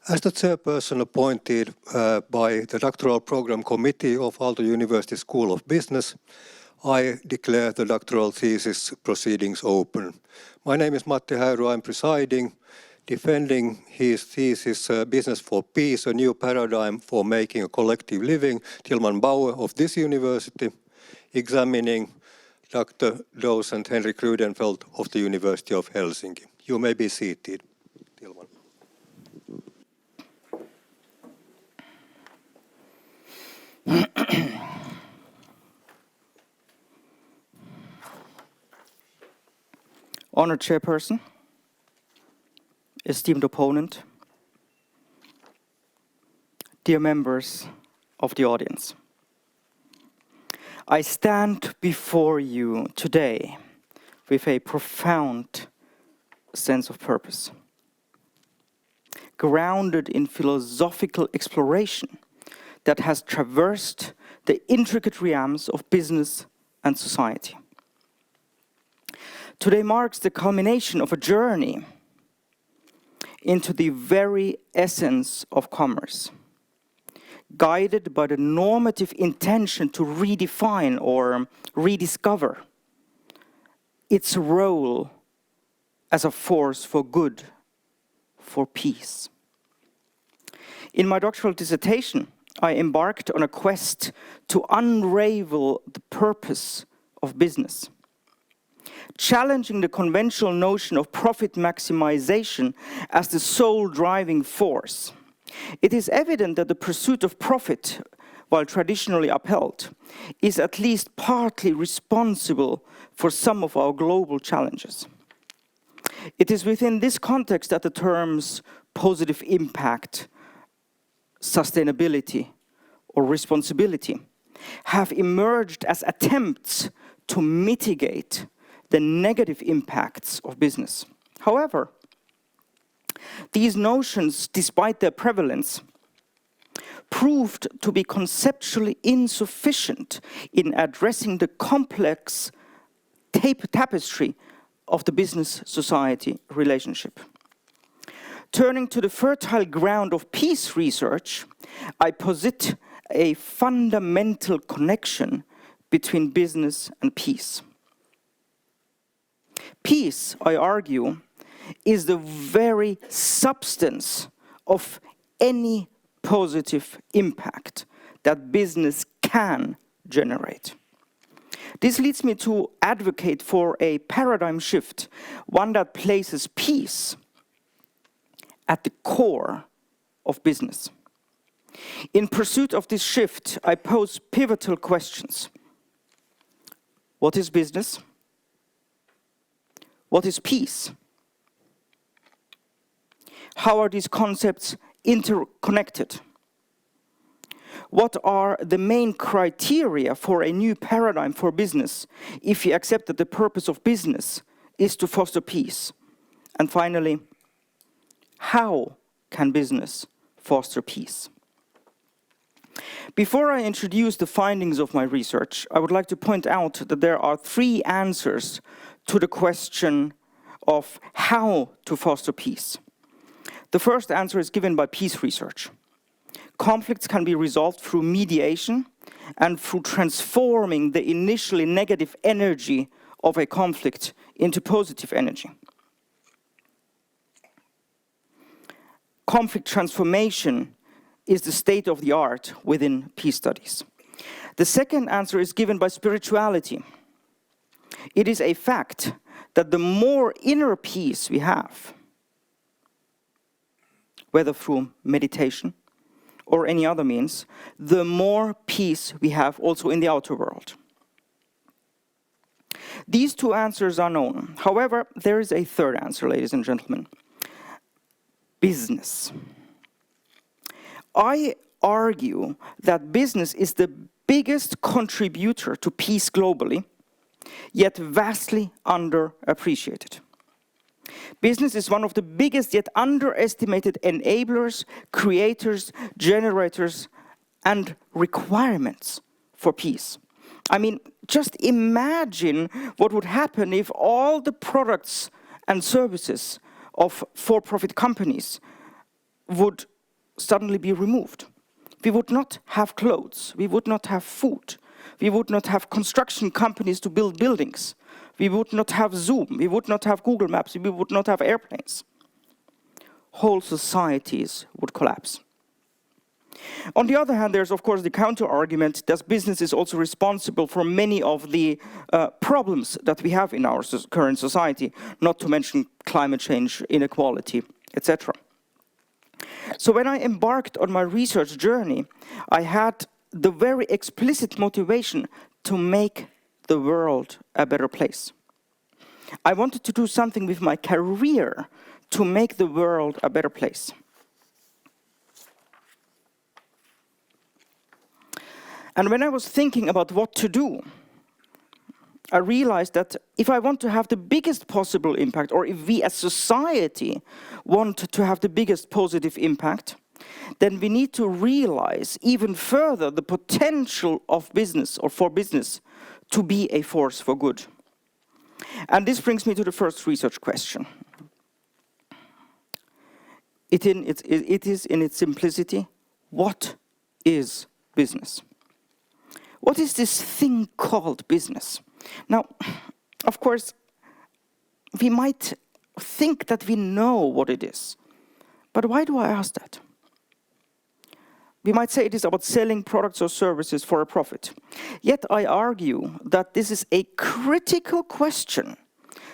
As the chairperson appointed by the Doctoral Program Committee of Aalto-University-School-of-Business, I declare the doctoral thesis proceedings open. My name is Matti Häyry, I'm presiding, defending his thesis, Business for Peace, a new paradigm for making a collective living, Tilman Bauer of this university, examining Dr. Docent Henrik Rydenfelt of the University of Helsinki. You may be seated, Tilman. Honored Chairperson, esteemed opponent, dear members of the audience. I stand before you today with a profound sense of purpose, grounded in philosophical exploration that has traversed the intricate realms of business and society. Today marks the culmination of a journey into the very essence of commerce, guided by the normative intention to redefine or rediscover its role as a force for good, for peace. In my doctoral dissertation, I embarked on a quest to unravel the purpose of business, challenging the conventional notion of profit maximization as the sole driving force. It is evident that the pursuit of profit, while traditionally upheld, is at least partly responsible for some of our global challenges. It is within this context that the terms positive impact, sustainability, or responsibility have emerged as attempts to mitigate the negative impacts of business. However, these notions, despite their prevalence, proved to be conceptually insufficient in addressing the complex tapestry of the business-society relationship. Turning to the fertile ground of peace research, I posit a fundamental connection between business and peace. Peace, I argue, is the very substance of any positive impact that business can generate. This leads me to advocate for a paradigm shift, one that places peace at the core of business. In pursuit of this shift, I pose pivotal questions. What is business? What is peace? How are these concepts interconnected? What are the main criteria for a new paradigm for business if you accept that the purpose of business is to foster peace? And finally, how can business foster peace? Before I introduce the findings of my research, I would like to point out that there are three answers to the question of how to foster peace. The first answer is given by peace research. Conflicts can be resolved through mediation and through transforming the initially negative energy of a conflict into positive energy. Conflict transformation is the state of the art within peace studies. The second answer is given by spirituality. It is a fact that the more inner peace we have, whether through meditation or any other means, the more peace we have also in the outer world. These two answers are known. However, there is a third answer, ladies and gentlemen. Business. I argue that business is the biggest contributor to peace globally, yet vastly underappreciated. Business is one of the biggest yet underestimated enablers, creators, generators, and requirements for peace. I mean, just imagine what would happen if all the products and services of for-profit companies would suddenly be removed. We would not have clothes, we would not have food, we would not have construction companies to build buildings, we would not have Zoom, we would not have Google Maps, we would not have airplanes. Whole societies would collapse. On the other hand, there's of course the counter-argument that business is also responsible for many of the problems that we have in our current society, not to mention climate change, inequality, etc. So when I embarked on my research journey, I had the very explicit motivation to make the world a better place. I wanted to do something with my career to make the world a better place. And when I was thinking about what to do, I realized that if I want to have the biggest possible impact, or if we as society want to have the biggest positive impact, then we need to realize even further the potential of business, or for business, to be a force for good. And this brings me to the first research question. It is in its simplicity, what is business? What is this thing called business? Now, of course, we might think that we know what it is. But why do I ask that? We might say it is about selling products or services for a profit. Yet I argue that this is a critical question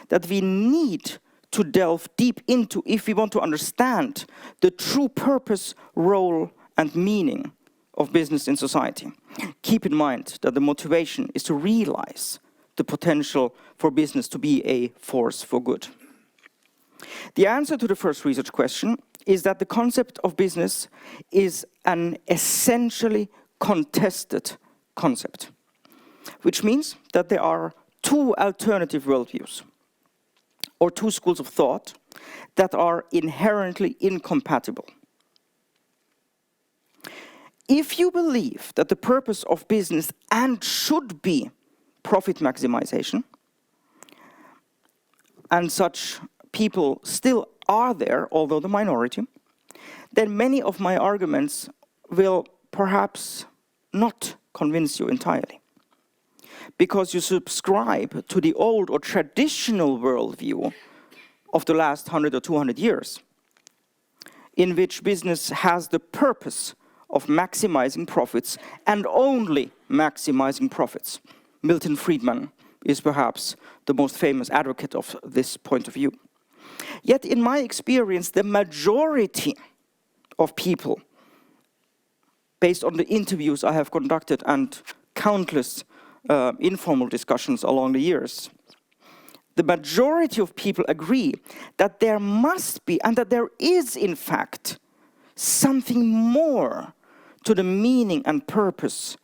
that we need to delve deep into if we want to understand the true purpose, role, and meaning of business in society. Keep in mind that the motivation is to realize the potential for business to be a force for good. The answer to the first research question is that the concept of business is an essentially contested concept, which means that there are two alternative worldviews, or two schools of thought, that are inherently incompatible. If you believe that the purpose of business and should be profit maximization, and such people still are there, although the minority, then many of my arguments will perhaps not convince you entirely. Because you subscribe to the old or traditional worldview of the last 100 or 200 years, in which business has the purpose of maximizing profits and only maximizing profits. Milton Friedman is perhaps the most famous advocate of this point of view. Yet in my experience, the majority of people, based on the interviews I have conducted and countless informal discussions along the years, the majority of people agree that there must be, and that there is in fact, something more to the meaning and purpose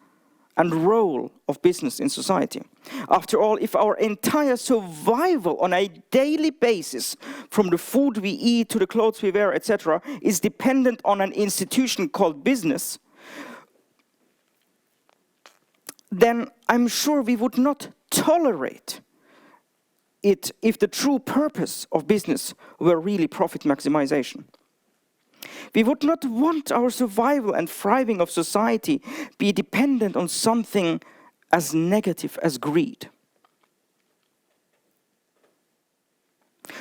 and role of business in society. After all, if our entire survival on a daily basis, from the food we eat to the clothes we wear, etc., is dependent on an institution called business, then I'm sure we would not tolerate it if the true purpose of business were really profit maximization. We would not want our survival and thriving of society be dependent on something as negative as greed.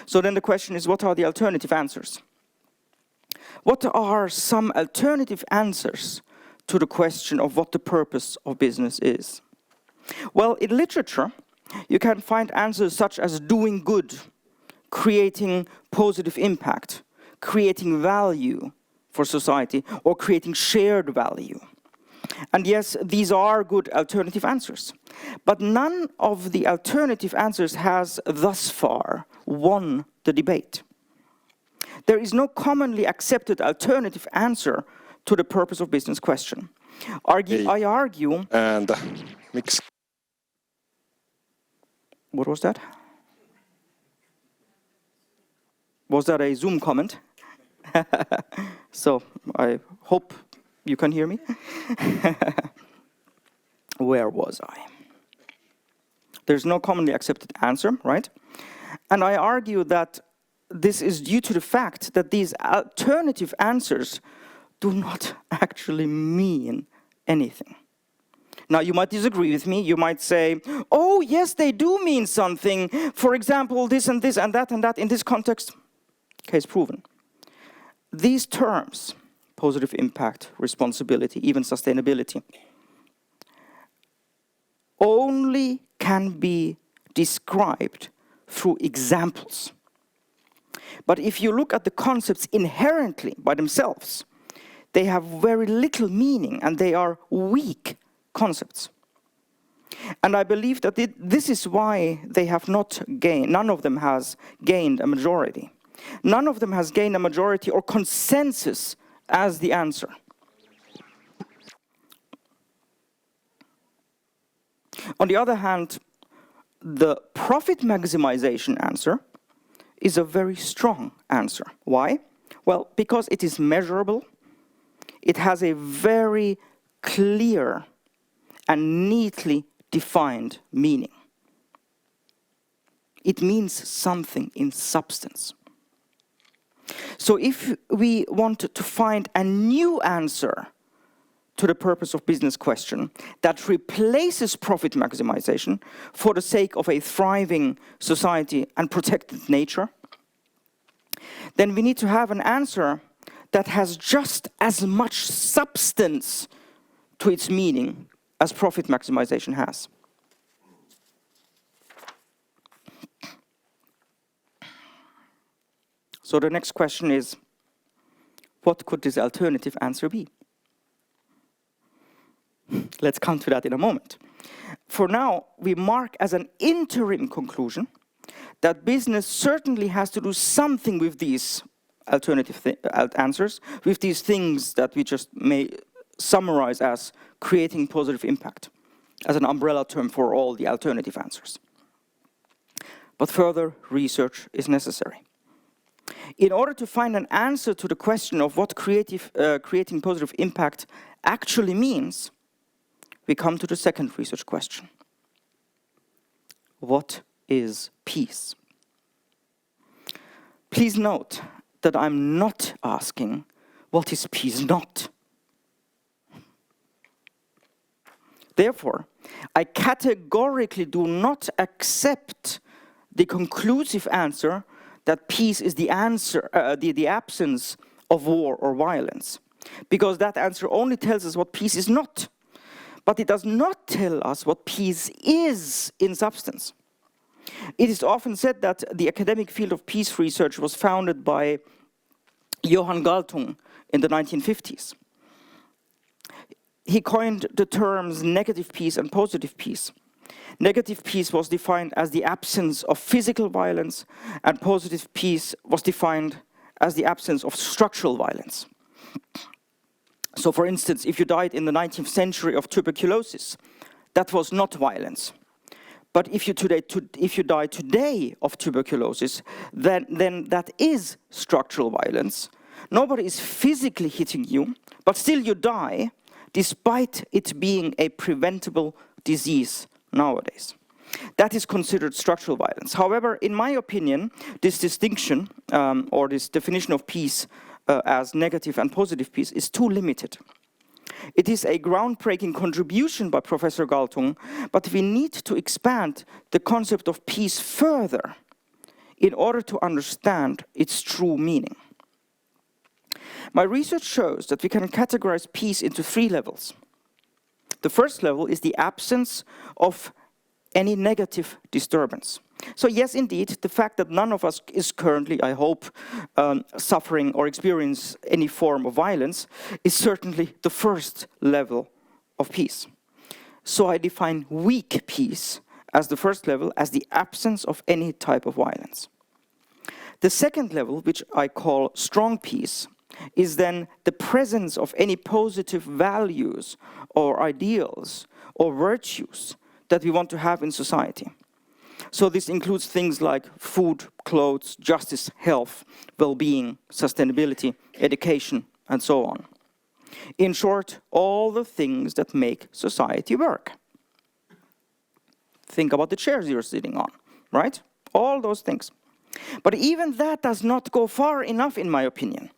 So then the question is, what are the alternative answers? What are some alternative answers to the question of what the purpose of business is? Well, in literature, you can find answers such as doing good, creating positive impact, creating value for society, or creating shared value. And yes, these are good alternative answers. But none of the alternative answers has thus far won the debate. There is no commonly accepted alternative answer to the purpose of business question. I argue... And mix. What was that? Was that a Zoom comment? So I hope you can hear me. Where was I? There's no commonly accepted answer, right? And I argue that this is due to the fact that these alternative answers do not actually mean anything. Now, you might disagree with me. You might say, oh, yes, they do mean something. For example, this and that in this context. Case proven. These terms, positive impact, responsibility, even sustainability, only can be described through examples. But if you look at the concepts inherently by themselves, they have very little meaning and they are weak concepts. And I believe that this is why they have not gained, none of them has gained a majority. None of them has gained a majority or consensus as the answer. On the other hand, the profit maximization answer is a very strong answer. Why? Well, because it is measurable, it has a very clear and neatly defined meaning. It means something in substance. So if we want to find a new answer to the purpose of business question that replaces profit maximization for the sake of a thriving society and protected nature, then we need to have an answer that has just as much substance to its meaning as profit maximization has. So the next question is, what could this alternative answer be? Let's come to that in a moment. For now, we mark as an interim conclusion that business certainly has to do something with these alternative answers, with these things that we just may summarize as creating positive impact, as an umbrella term for all the alternative answers. But further research is necessary. In order to find an answer to the question of what creating positive impact actually means, we come to the second research question. What is peace? Please note that I'm not asking, what is peace not? Therefore, I categorically do not accept the conclusive answer that peace is the answer, the absence of war or violence, because that answer only tells us what peace is not, but it does not tell us what peace is in substance. It is often said that the academic field of peace research was founded by Johann Galtung in the 1950s. He coined the terms negative peace and positive peace. Negative peace was defined as the absence of physical violence, and positive peace was defined as the absence of structural violence. So, for instance, if you died in the 19th century of tuberculosis, that was not violence. But if you die today of tuberculosis, then that is structural violence. Nobody is physically hitting you, but still you die, despite it being a preventable disease nowadays. That is considered structural violence. However, in my opinion, this distinction, or this definition of peace as negative and positive peace, is too limited. It is a groundbreaking contribution by Professor Galtung, but we need to expand the concept of peace further in order to understand its true meaning. My research shows that we can categorize peace into 3 levels. The first level is the absence of any negative disturbance. So yes, indeed, the fact that none of us is currently, I hope, suffering or experience any form of violence is certainly the first level of peace. So I define weak peace as the first level, as the absence of any type of violence. The second level, which I call strong peace, is then the presence of any positive values or ideals or virtues that we want to have in society. So this includes things like food, clothes, justice, health, well-being, sustainability, education, and so on. In short, all the things that make society work. Think about the chairs you're sitting on, right? All those things. But even that does not go far enough, in my opinion.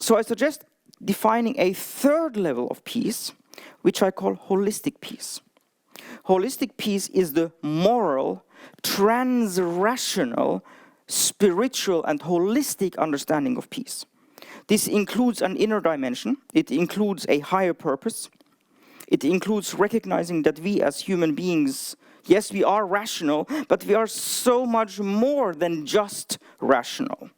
So I suggest defining a third level of peace, which I call holistic peace. Holistic peace is the moral, trans-rational, spiritual and holistic understanding of peace. This includes an inner dimension, it includes a higher purpose, it includes recognizing that we as human beings, yes, we are rational, but we are so much more than just rational.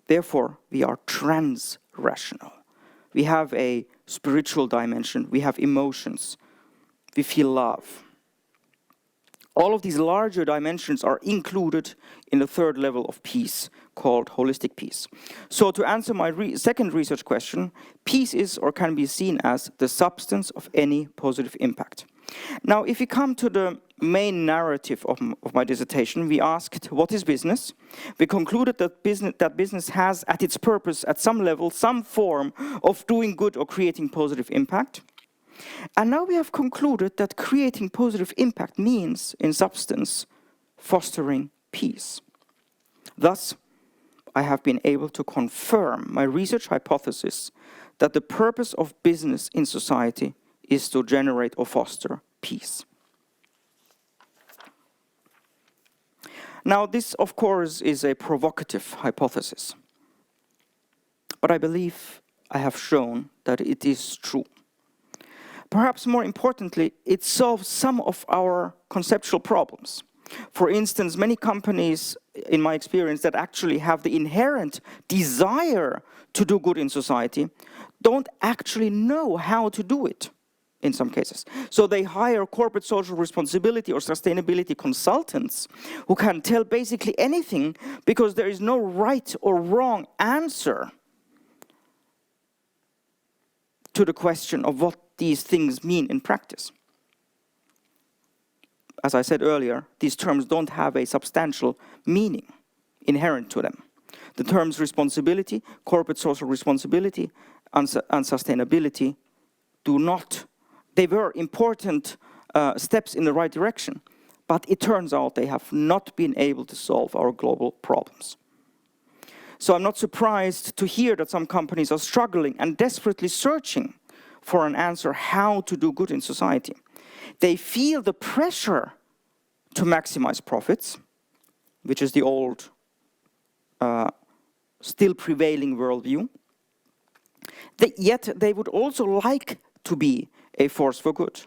Therefore, we are trans-rational. We have a spiritual dimension, we have emotions, we feel love. All of these larger dimensions are included in the third level of peace, called holistic peace. So to answer my second research question, peace is or can be seen as the substance of any positive impact. Now, if we come to the main narrative of my dissertation, we asked, what is business? We concluded that business has at its purpose, at some level, some form of doing good or creating positive impact. And now we have concluded that creating positive impact means, in substance, fostering peace. Thus, I have been able to confirm my research hypothesis that the purpose of business in society is to generate or foster peace. Now, this, of course, is a provocative hypothesis. But I believe I have shown that it is true. Perhaps more importantly, it solves some of our conceptual problems. For instance, many companies, in my experience, that actually have the inherent desire to do good in society, don't actually know how to do it in some cases. So they hire corporate social responsibility or sustainability consultants who can tell basically anything because there is no right or wrong answer to the question of what these things mean in practice. As I said earlier, these terms don't have a substantial meaning inherent to them. The terms responsibility, corporate social responsibility, and sustainability do not. They were important steps in the right direction, but it turns out they have not been able to solve our global problems. So I'm not surprised to hear that some companies are struggling and desperately searching for an answer how to do good in society. They feel the pressure to maximize profits, which is the old, still prevailing worldview. Yet they would also like to be a force for good.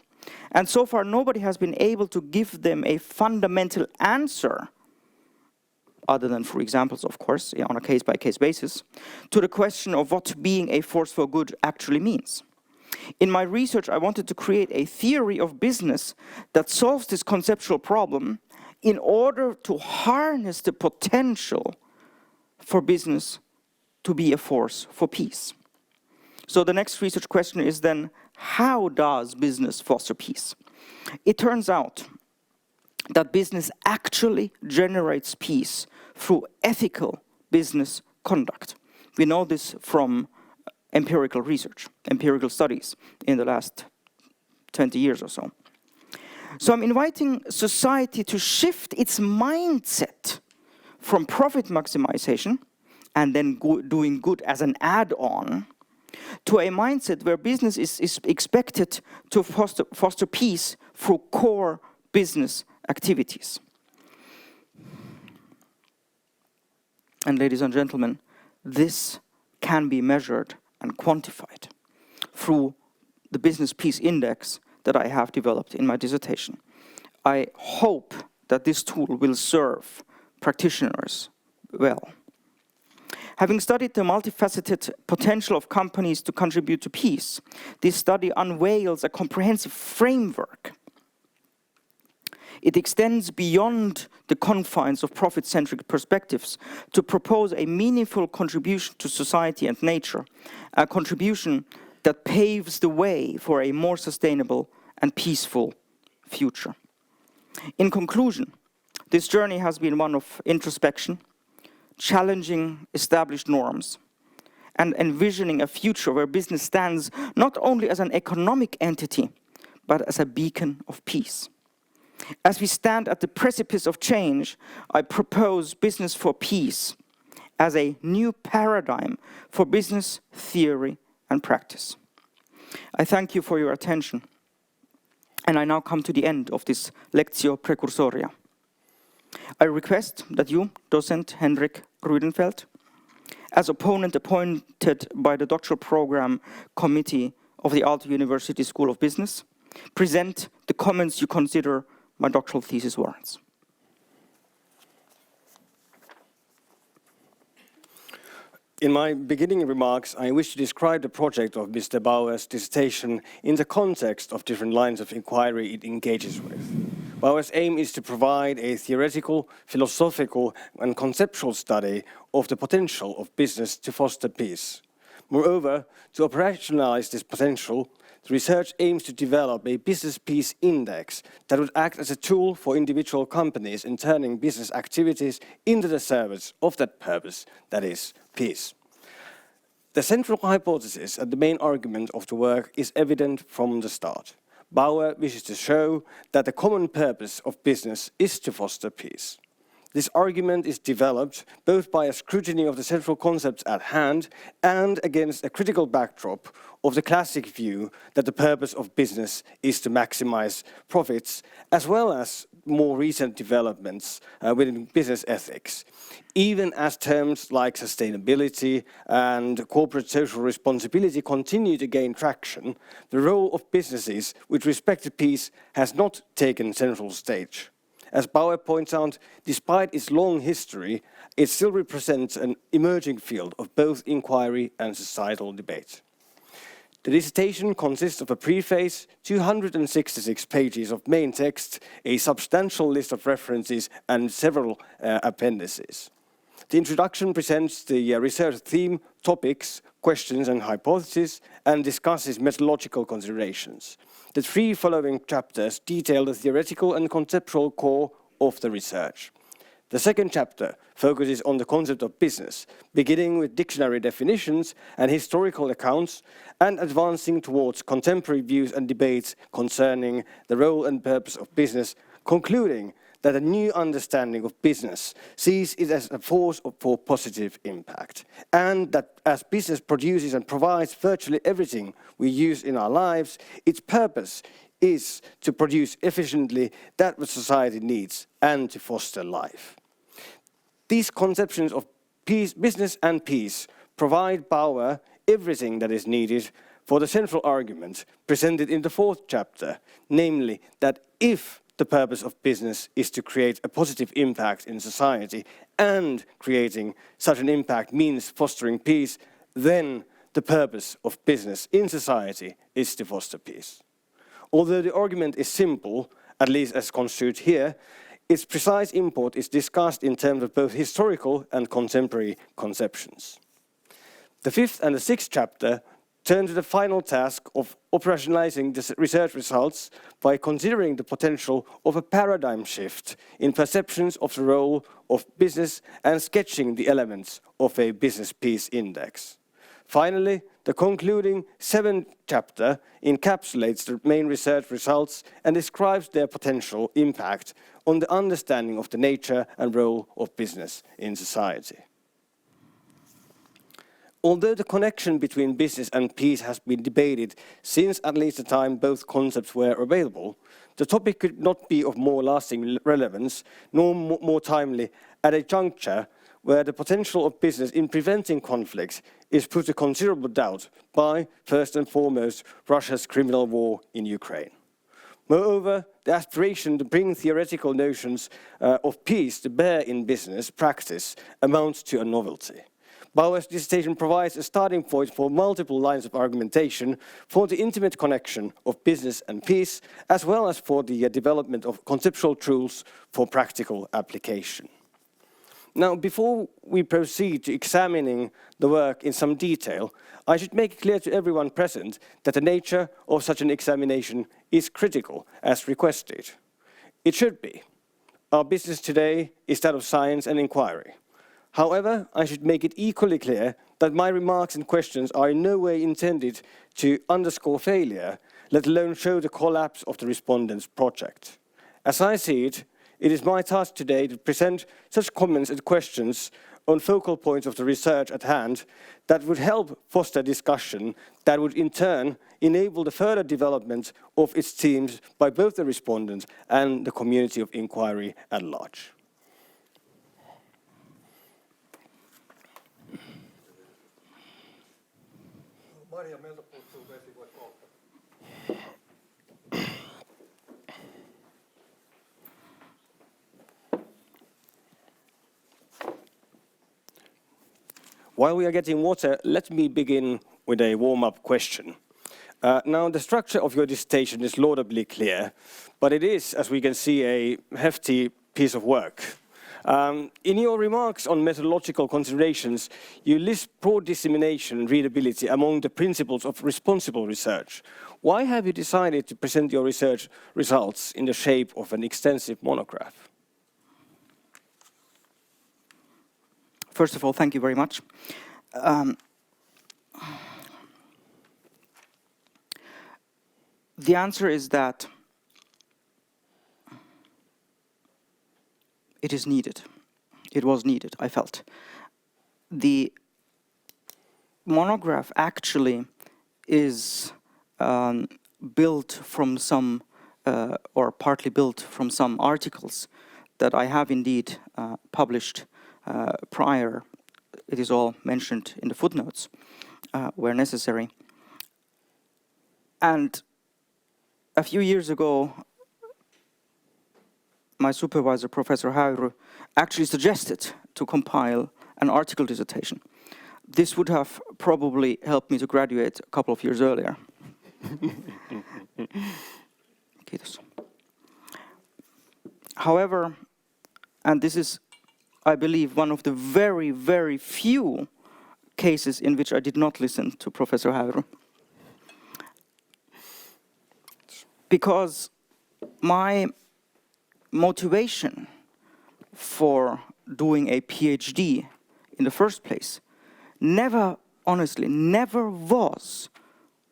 And so far, nobody has been able to give them a fundamental answer, other than for examples, of course, on a case-by-case basis, to the question of what being a force for good actually means. In my research, I wanted to create a theory of business that solves this conceptual problem in order to harness the potential for business to be a force for peace. So the next research question is then, how does business foster peace? It turns out that business actually generates peace through ethical business conduct. We know this from empirical research, empirical studies in the last 20 years or so. So I'm inviting society to shift its mindset from profit maximization and then doing good as an add-on to a mindset where business is expected to foster peace through core business activities. And ladies and gentlemen, this can be measured and quantified through the Business Peace Index that I have developed in my dissertation. I hope that this tool will serve practitioners well. Having studied the multifaceted potential of companies to contribute to peace, this study unveils a comprehensive framework. It extends beyond the confines of profit-centric perspectives to propose a meaningful contribution to society and nature, a contribution that paves the way for a more sustainable and peaceful future. In conclusion, this journey has been one of introspection, challenging established norms, and envisioning a future where business stands not only as an economic entity, but as a beacon of peace. As we stand at the precipice of change, I propose Business for Peace as a new paradigm for business theory and practice. I thank you for your attention. And I now come to the end of this Lectio Precursoria. I request that you, Docent Henrik Rydenfelt, as opponent appointed by the Doctoral Program Committee of the Aalto-University-School-of-Business, present the comments you consider my doctoral thesis warrants. In my beginning remarks, I wish to describe the project of Mr. Bauer's dissertation in the context of different lines of inquiry it engages with. Bauer's aim is to provide a theoretical, philosophical, and conceptual study of the potential of business to foster peace. Moreover, to operationalize this potential, the research aims to develop a business peace index that would act as a tool for individual companies in turning business activities into the service of that purpose, that is, peace. The central hypothesis and the main argument of the work is evident from the start. Bauer wishes to show that the common purpose of business is to foster peace. This argument is developed both by a scrutiny of the central concepts at hand and against a critical backdrop of the classic view that the purpose of business is to maximize profits, as well as more recent developments within business ethics. Even as terms like sustainability and corporate social responsibility continue to gain traction, the role of businesses with respect to peace has not taken central stage. As Bauer points out, despite its long history, it still represents an emerging field of both inquiry and societal debate. The dissertation consists of a preface, 266 pages of main text, a substantial list of references, and several appendices. The introduction presents the research theme, topics, questions, and hypotheses, and discusses methodological considerations. The three following chapters detail the theoretical and conceptual core of the research. The second chapter focuses on the concept of business, beginning with dictionary definitions and historical accounts, and advancing towards contemporary views and debates concerning the role and purpose of business, concluding that a new understanding of business sees it as a force for positive impact, and that as business produces and provides virtually everything we use in our lives, its purpose is to produce efficiently that what society needs and to foster life. These conceptions of peace, business and peace provide Bauer everything that is needed for the central argument presented in the fourth chapter, namely that if the purpose of business is to create a positive impact in society, and creating such an impact means fostering peace, then the purpose of business in society is to foster peace. Although the argument is simple, at least as construed here, its precise import is discussed in terms of both historical and contemporary conceptions. The fifth and the sixth chapter turn to the final task of operationalizing the research results by considering the potential of a paradigm shift in perceptions of the role of business and sketching the elements of a business peace index. Finally, the concluding seventh chapter encapsulates the main research results and describes their potential impact on the understanding of the nature and role of business in society. Although the connection between business and peace has been debated since at least the time both concepts were available, the topic could not be of more lasting relevance, nor more timely, at a juncture where the potential of business in preventing conflicts is put to considerable doubt by, first and foremost, Russia's criminal war in Ukraine. Moreover, the aspiration to bring theoretical notions of peace to bear in business practice amounts to a novelty. Bauer's dissertation provides a starting point for multiple lines of argumentation for the intimate connection of business and peace, as well as for the development of conceptual tools for practical application. Now, before we proceed to examining the work in some detail, I should make it clear to everyone present that the nature of such an examination is critical, as requested. It should be. Our business today is that of science and inquiry. However, I should make it equally clear that my remarks and questions are in no way intended to underscore failure, let alone show the collapse of the respondents' project. As I see it, it is my task today to present such comments and questions on focal points of the research at hand that would help foster discussion that would in turn enable the further development of its themes by both the respondents and the community of inquiry at large. While we are getting water, let me begin with a warm-up question. Now, the structure of your dissertation is laudably clear, but it is, as we can see, a hefty piece of work. In your remarks on methodological considerations, you list broad dissemination and readability among the principles of responsible research. Why have you decided to present your research results in the shape of an extensive monograph? First of all, thank you very much. The answer is that it is needed. It was needed, I felt. The monograph actually is built from some, or partly built from some articles that I have indeed published prior. It is all mentioned in the footnotes where necessary. And a few years ago, my supervisor, Professor Häyry, actually suggested to compile an article dissertation. This would have probably helped me to graduate a couple of years earlier. Kiitos. However, and this is, I believe, one of the very, very few cases in which I did not listen to Professor Häyry. Because my motivation for doing a PhD in the first place never, honestly, never was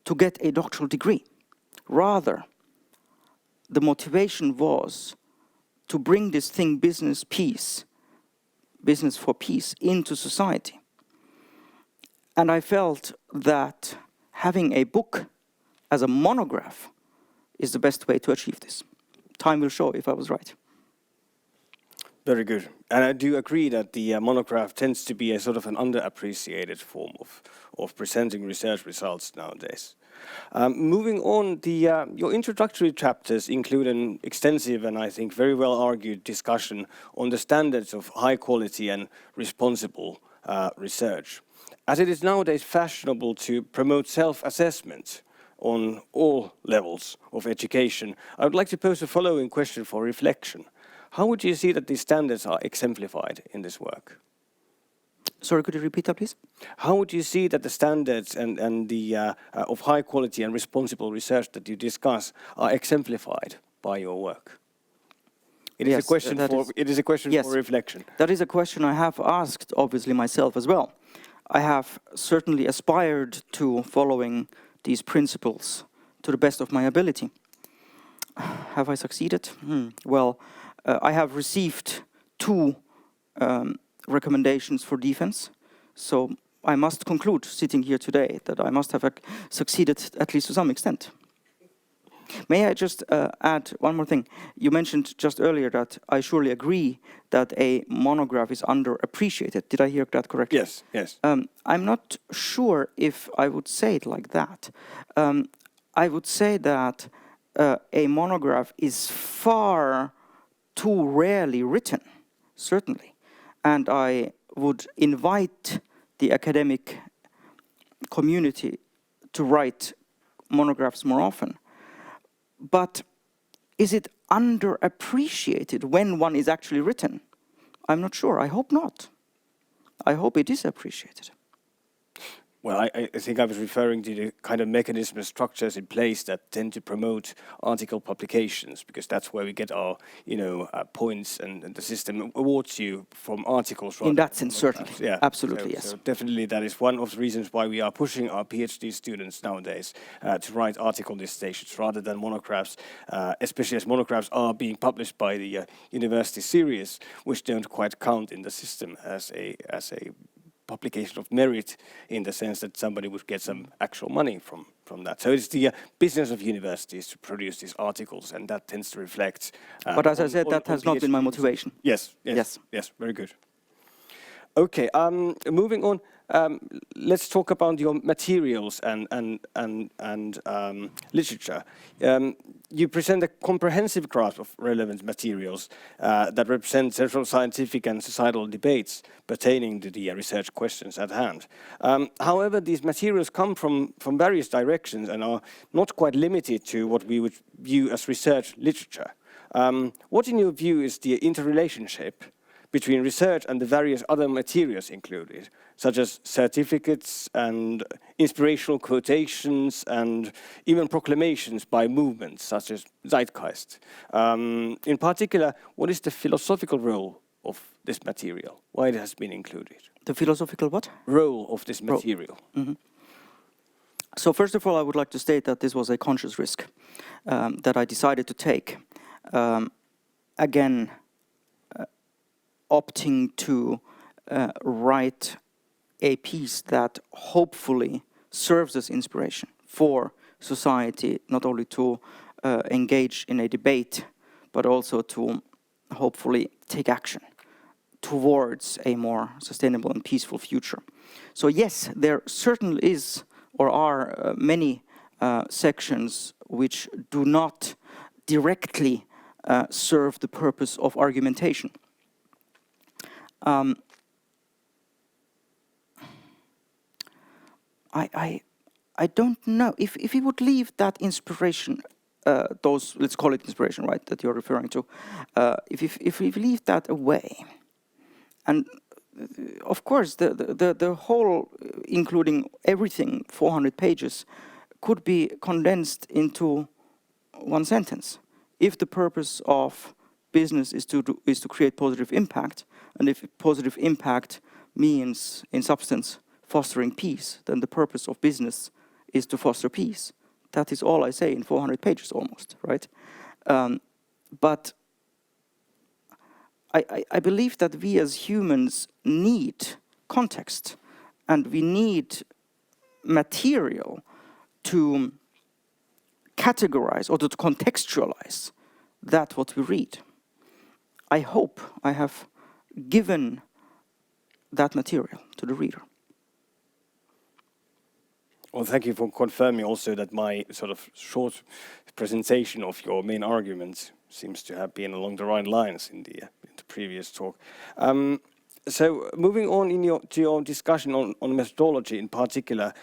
to get a doctoral degree. Rather, the motivation was to bring this thing, business for peace, into society. And I felt that having a book as a monograph is the best way to achieve this. Time will show if I was right. Very good. And I do agree that the monograph tends to be a sort of an underappreciated form of presenting research results nowadays. Moving on, your introductory chapters include an extensive and I think very well argued discussion on the standards of high quality and responsible research. As it is nowadays fashionable to promote self-assessment on all levels of education, I would like to pose the following question for reflection. How would you see that these standards are exemplified in this work? Sorry, could you repeat that, please? How would you see that the standards and the of high quality and responsible research that you discuss are exemplified by your work? It is a question for reflection. That is a question I have asked, obviously, myself as well. I have certainly aspired to following these principles to the best of my ability. Have I succeeded? Well, I have received 2 recommendations for defense, so I must conclude, sitting here today, that I must have succeeded at least to some extent. May I just add one more thing? You mentioned just earlier that I surely agree that a monograph is underappreciated. Did I hear that correctly? Yes, yes. I'm not sure if I would say it like that. I would say that a monograph is far too rarely written, certainly. And I would invite the academic community to write monographs more often. But is it underappreciated when one is actually written? I'm not sure. I hope not. I hope it is appreciated. Well, I think I was referring to the kind of mechanism and structures in place that tend to promote article publications, because that's where we get our, points, and the system awards you from articles. In that sense, certainly. Yeah. Absolutely, yes. So definitely that is one of the reasons why we are pushing our PhD students nowadays to write article dissertations rather than monographs, especially as monographs are being published by the university series, which don't quite count in the system as a publication of merit, in the sense that somebody would get some actual money from that. So it's the business of universities to produce these articles, and that tends to reflect. But as I said, that has not been my motivation. Yes, very good. Okay, moving on. Let's talk about your materials and literature. You present a comprehensive grasp of relevant materials that represent several scientific and societal debates pertaining to the research questions at hand. However, these materials come from various directions and are not quite limited to what we would view as research literature. What, in your view, is the interrelationship between research and the various other materials included, such as certificates and inspirational quotations and even proclamations by movements such as Zeitgeist? In particular, what is the philosophical role of this material? Why it has been included? The philosophical what? Role of this material. Mm-hmm. So first of all, I would like to state that this was a conscious risk that I decided to take. Again, opting to write a piece that hopefully serves as inspiration for society, not only to engage in a debate, but also to hopefully take action towards a more sustainable and peaceful future. So yes, there certainly is or are many sections which do not directly serve the purpose of argumentation. I don't know if we would leave that inspiration, those, let's call it inspiration, right, that you're referring to, if we leave that away, and of course the whole, including everything, 400 pages, could be condensed into one sentence. If the purpose of business is to create positive impact, and if positive impact means, in substance, fostering peace, then the purpose of business is to foster peace. That is all I say in 400 pages almost, right? But I believe that we as humans need context, and we need material to categorize or to contextualize that what we read. I hope I have given that material to the reader. Well, thank you for confirming also that my sort of short presentation of your main arguments seems to have been along the right lines in the previous talk. So moving on to your discussion on methodology in particular,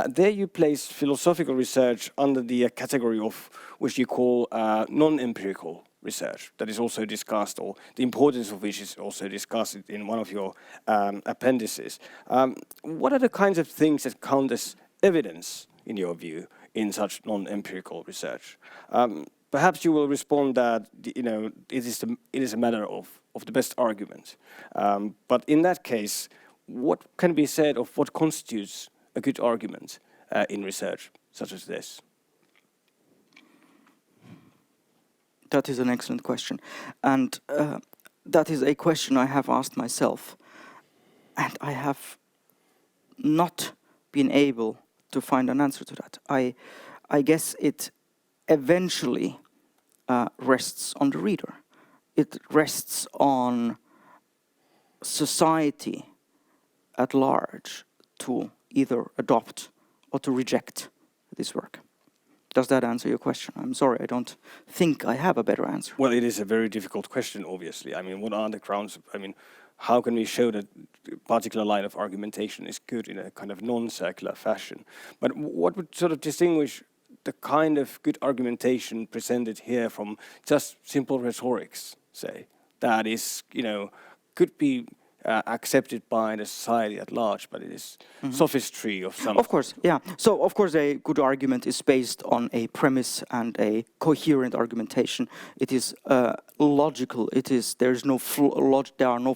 there you place philosophical research under the category of which you call non-empirical research. That is also discussed, or the importance of which is also discussed in one of your appendices. What are the kinds of things that count as evidence, in your view, in such non-empirical research? Perhaps you will respond that it is a matter of the best argument. But in that case, what can be said of what constitutes a good argument in research such as this? That is an excellent question. And that is a question I have asked myself. And I have not been able to find an answer to that. I guess it eventually rests on the reader. It rests on society at large to either adopt or to reject this work. Does that answer your question? I'm sorry, I don't think I have a better answer. Well, it is a very difficult question, obviously. I mean, what are the grounds? I mean, how can we show that a particular line of argumentation is good in a kind of non-circular fashion? But what would sort of distinguish the kind of good argumentation presented here from just simple rhetorics, say, that is, could be accepted by the society at large, but it is sophistry of some. Of course, yeah. So, of course, a good argument is based on a premise and a coherent argumentation. It is logical. It is. There is no there are no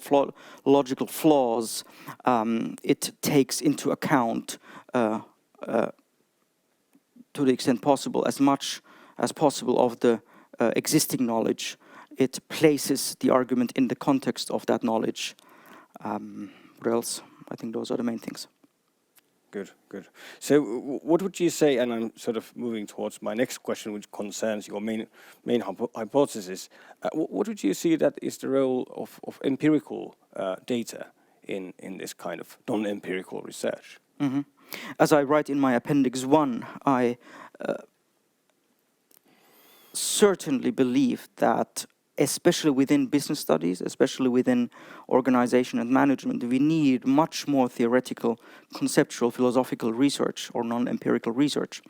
logical flaws. It takes into account, to the extent possible, as much as possible of the existing knowledge. It places the argument in the context of that knowledge. What else? I think those are the main things. Good, good. So what would you say, and I'm sort of moving towards my next question, which concerns your main hypothesis. What would you see that is the role of empirical data in this kind of non-empirical research? Mm-hmm. As I write in my Appendix 1, I certainly believe that, especially within business studies, especially within organization and management, we need much more theoretical, conceptual, philosophical research or non-empirical research.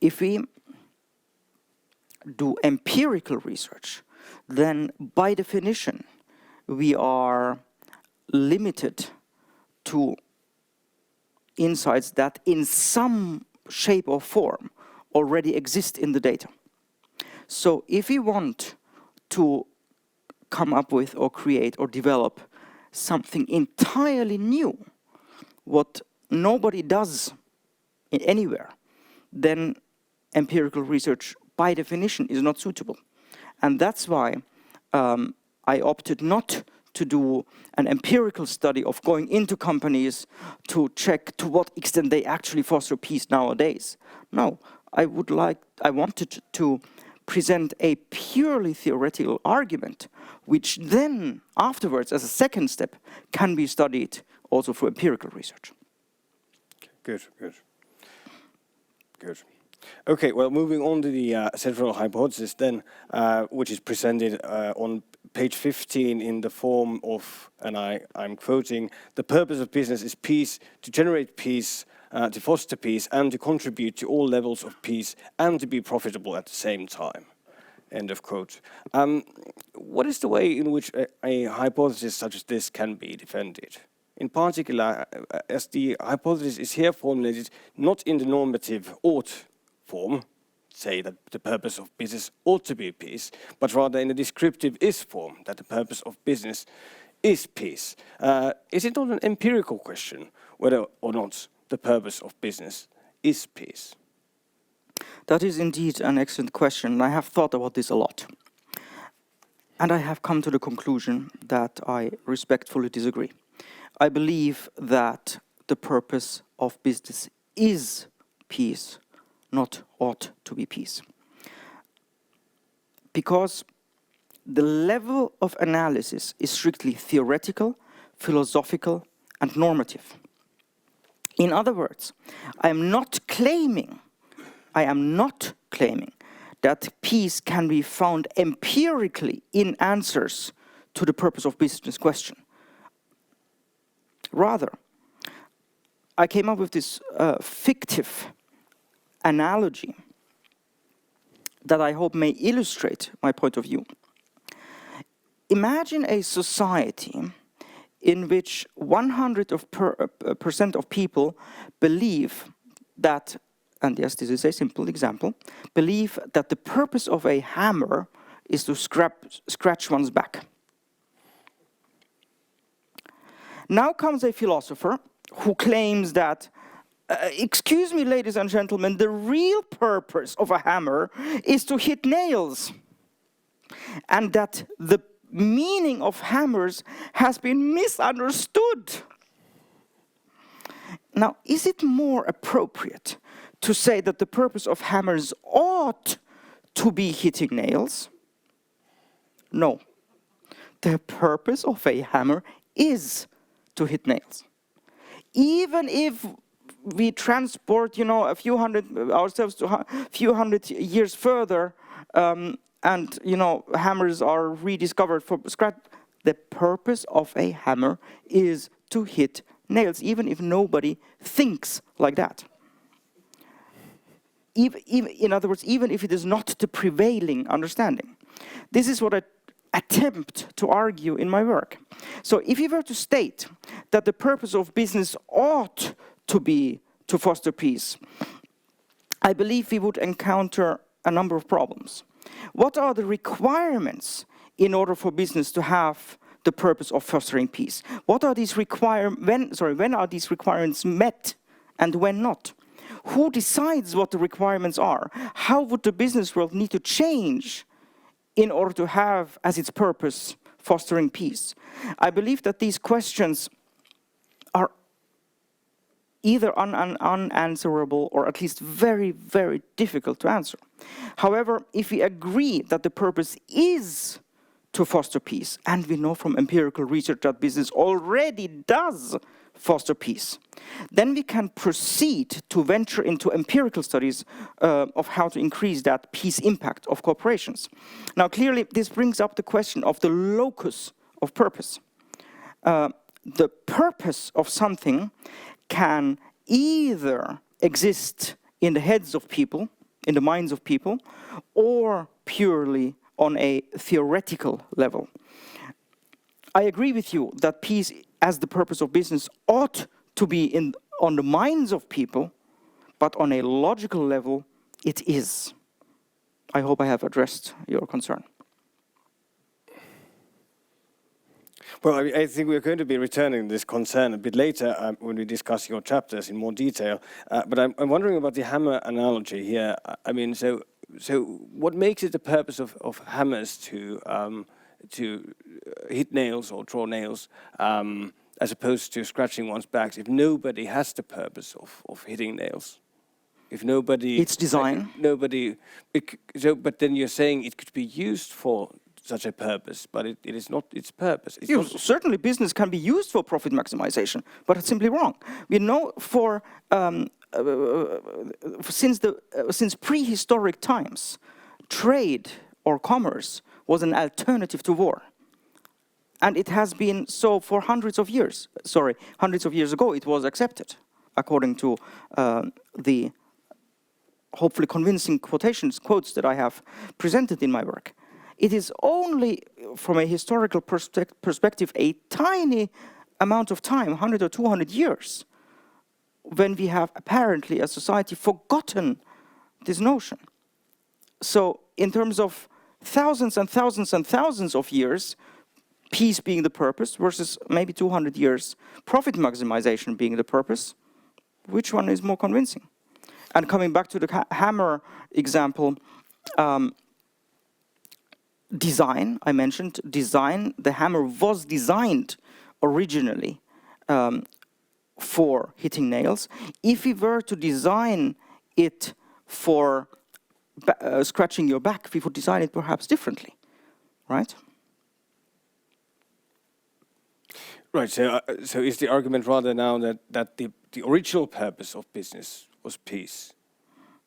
If we do empirical research, then by definition, we are limited to insights that in some shape or form already exist in the data. So if we want to come up with or create or develop something entirely new, what nobody does anywhere, then empirical research by definition is not suitable. And that's why I opted not to do an empirical study of going into companies to check to what extent they actually foster peace nowadays. No, I wanted to present a purely theoretical argument, which then afterwards, as a second step, can be studied also through empirical research. Good, good. Good. Okay, well, moving on to the central hypothesis then, which is presented on page 15 in the form of, and I'm quoting, the purpose of business is peace, to generate peace, to foster peace, and to contribute to all levels of peace, and to be profitable at the same time. End of quote. What is the way in which a hypothesis such as this can be defended? In particular, as the hypothesis is here formulated not in the normative ought form, say that the purpose of business ought to be peace, but rather in the descriptive is form, that the purpose of business is peace. Is it not an empirical question whether or not the purpose of business is peace? That is indeed an excellent question. I have thought about this a lot. And I have come to the conclusion that I respectfully disagree. I believe that the purpose of business is peace, not ought to be peace. Because the level of analysis is strictly theoretical, philosophical, and normative. In other words, I am not claiming that peace can be found empirically in answers to the purpose of business question. Rather, I came up with this fictive analogy that I hope may illustrate my point of view. Imagine a society in which 100% of people believe that, and yes, this is a simple example, believe that the purpose of a hammer is to scratch one's back. Now comes a philosopher who claims that, excuse me, ladies and gentlemen, the real purpose of a hammer is to hit nails. And that the meaning of hammers has been misunderstood. Now, is it more appropriate to say that the purpose of hammers ought to be hitting nails? No. The purpose of a hammer is to hit nails. Even if we transport, ourselves to a few hundred years further, and, hammers are rediscovered for scratch, the purpose of a hammer is to hit nails, even if nobody thinks like that. In other words, even if it is not the prevailing understanding. This is what I attempt to argue in my work. So if you were to state that the purpose of business ought to be to foster peace, I believe we would encounter a number of problems. What are the requirements in order for business to have the purpose of fostering peace? What are these when are these requirements met and when not? Who decides what the requirements are? How would the business world need to change in order to have as its purpose fostering peace? I believe that these questions are either unanswerable or at least very, very difficult to answer. However, if we agree that the purpose is to foster peace, and we know from empirical research that business already does foster peace, then we can proceed to venture into empirical studies of how to increase that peace impact of corporations. Now, clearly, this brings up the question of the locus of purpose. The purpose of something can either exist in the heads of people, in the minds of people, or purely on a theoretical level. I agree with you that peace as the purpose of business ought to be on the minds of people, but on a logical level, it is. I hope I have addressed your concern. Well, I think we're going to be returning to this concern a bit later when we discuss your chapters in more detail. But I'm wondering about the hammer analogy here. I mean, so what makes it the purpose of hammers to hit nails or draw nails, as opposed to scratching one's backs, if nobody has the purpose of hitting nails? If nobody... It's design. But then you're saying it could be used for such a purpose, but it is not its purpose. Certainly business can be used for profit maximization, but it's simply wrong. We know since prehistoric times, trade or commerce was an alternative to war. And it has been so for hundreds of years. Hundreds of years ago it was accepted, according to the hopefully convincing quotes that I have presented in my work. It is only, from a historical perspective, a tiny amount of time, 100 or 200 years, when we have apparently, as society, forgotten this notion. So, in terms of thousands and thousands and thousands of years, peace being the purpose, versus maybe 200 years, profit maximization being the purpose, which one is more convincing? And coming back to the hammer example, design, I mentioned design. The hammer was designed originally for hitting nails. If we were to design it for scratching your back, we would design it perhaps differently, right? Right, so is the argument rather now that the original purpose of business was peace,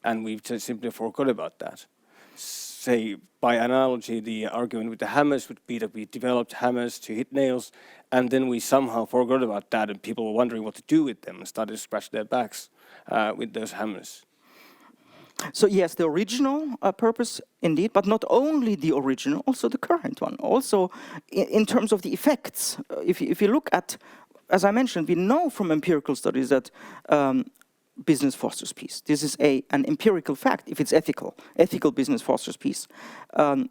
and we've just simply forgot about that? Say, by analogy, the argument with the hammers would be that we developed hammers to hit nails, and then we somehow forgot about that, and people were wondering what to do with them and started to scratch their backs with those hammers. So yes, the original purpose, indeed, but not only the original, also the current one. Also, in terms of the effects, if you look at, as I mentioned, we know from empirical studies that business fosters peace. This is an empirical fact. If it's ethical business fosters peace. And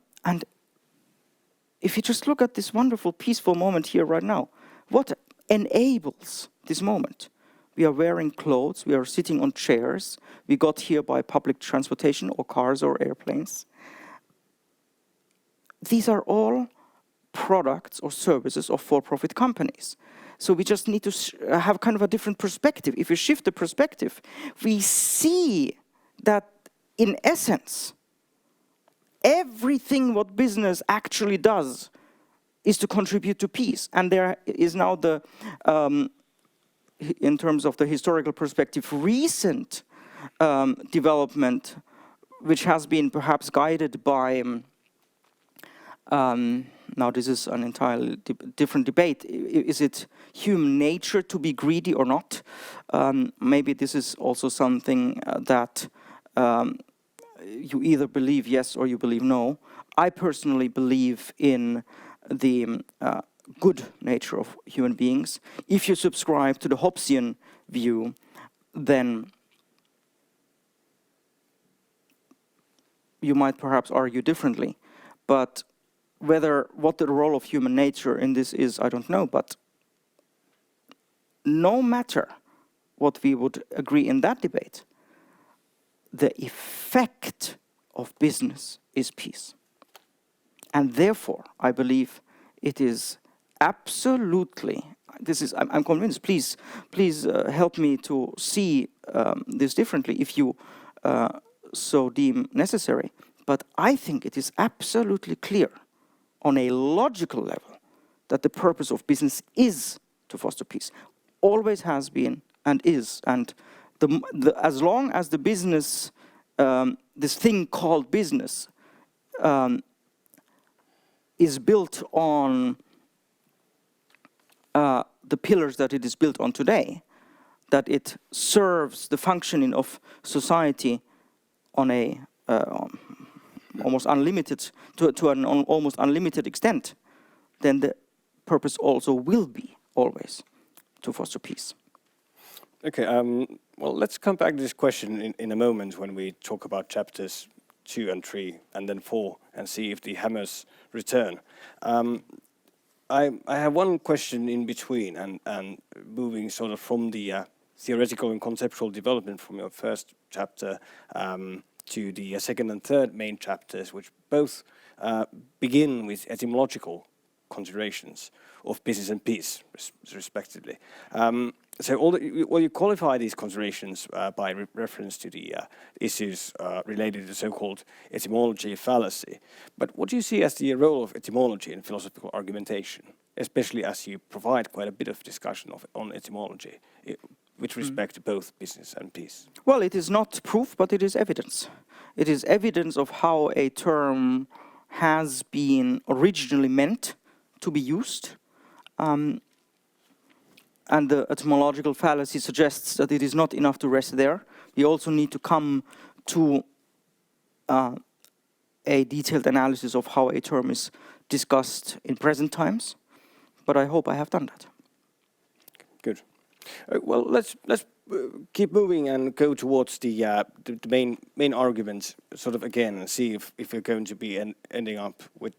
if you just look at this wonderful, peaceful moment here right now, what enables this moment? We are wearing clothes, we are sitting on chairs, we got here by public transportation or cars or airplanes. These are all products or services of for-profit companies. So we just need to have kind of a different perspective. If we shift the perspective, we see that in essence, everything what business actually does is to contribute to peace. And there is now the, in terms of the historical perspective, recent development, which has been perhaps guided by, now this is an entirely different debate. Is it human nature to be greedy or not? Maybe this is also something that you either believe yes or you believe no. I personally believe in the good nature of human beings. If you subscribe to the Hobbesian view, then you might perhaps argue differently. But what the role of human nature in this is, I don't know. But no matter what we would agree in that debate, the effect of business is peace. And therefore, I believe it is absolutely, I'm convinced, please help me to see this differently if you so deem necessary. But I think it is absolutely clear on a logical level that the purpose of business is to foster peace. Always has been and is. And as long as the business, this thing called business, is built on the pillars that it is built on today, that it serves the functioning of society on a almost unlimited, to an almost unlimited extent, then the purpose also will be always to foster peace. Okay, well, let's come back to this question in a moment when we talk about chapters 2 and 3 and then 4 and see if the hammers return. I have one question in between and moving sort of from the theoretical and conceptual development from your first chapter to the second and third main chapters, which both begin with etymological considerations of business and peace, respectively. So you qualify these considerations by reference to the issues related to the so-called etymology fallacy. But what do you see as the role of etymology in philosophical argumentation, especially as you provide quite a bit of discussion on etymology with respect to both business and peace? Well, it is not proof, but it is evidence. It is evidence of how a term has been originally meant to be used. And the etymological fallacy suggests that it is not enough to rest there. We also need to come to a detailed analysis of how a term is discussed in present times. But I hope I have done that. Good. Well, let's keep moving and go towards the main arguments sort of again and see if we're going to be ending up with,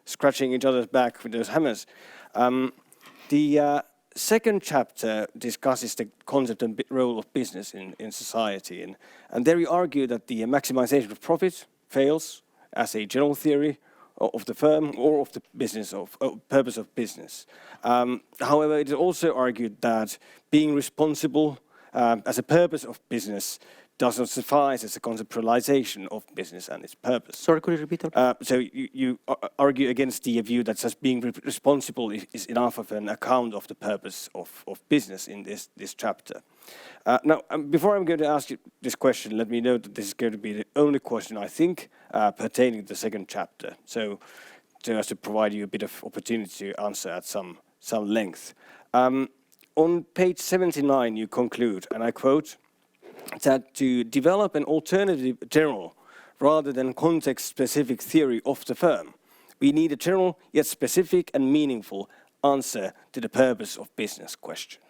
scratching each other's back with those hammers. The second chapter discusses the concept and role of business in society, and there you argue that the maximization of profit fails as a general theory of the firm or of the business purpose of business. However, it is also argued that being responsible as a purpose of business does not suffice as a conceptualization of business and its purpose. Sorry, could you repeat that? So you argue against the view that just being responsible is enough of an account of the purpose of business in this chapter. Now, before I'm going to ask you this question, let me note that this is going to be the only question, I think, pertaining to the second chapter. So as to provide you a bit of opportunity to answer at some length. On page 79, you conclude, and I quote, that to develop an alternative general rather than context-specific theory of the firm, we need a general yet specific and meaningful answer to the purpose of business question.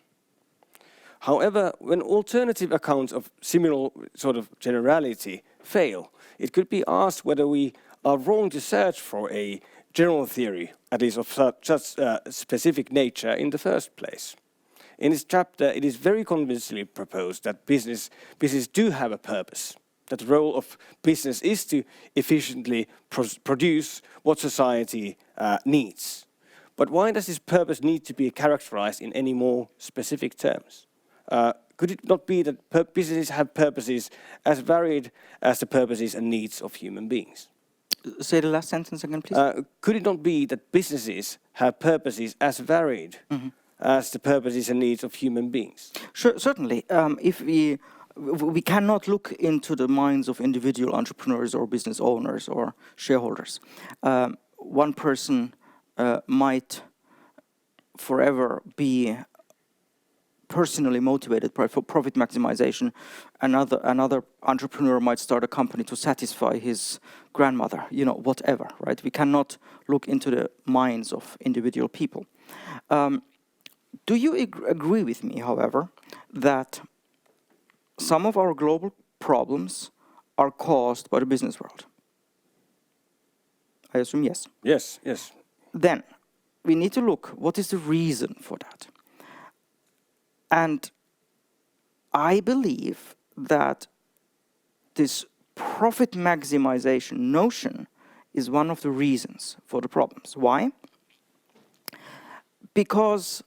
However, when alternative accounts of similar sort of generality fail, it could be asked whether we are wrong to search for a general theory that is of such specific nature in the first place. In this chapter, it is very convincingly proposed that business do have a purpose, that the role of business is to efficiently produce what society needs. But why does this purpose need to be characterized in any more specific terms? Could it not be that businesses have purposes as varied as the purposes and needs of human beings? Say the last sentence again, please. Could it not be that businesses have purposes as varied as the purposes and needs of human beings? Sure, certainly. If we cannot look into the minds of individual entrepreneurs or business owners or shareholders. One person might forever be personally motivated for profit maximization. Another entrepreneur might start a company to satisfy his grandmother, whatever, right? We cannot look into the minds of individual people. Do you agree with me, however, that some of our global problems are caused by the business world? I assume yes. Yes, yes. Then we need to look, what is the reason for that? And I believe that this profit maximization notion is one of the reasons for the problems. Why? Because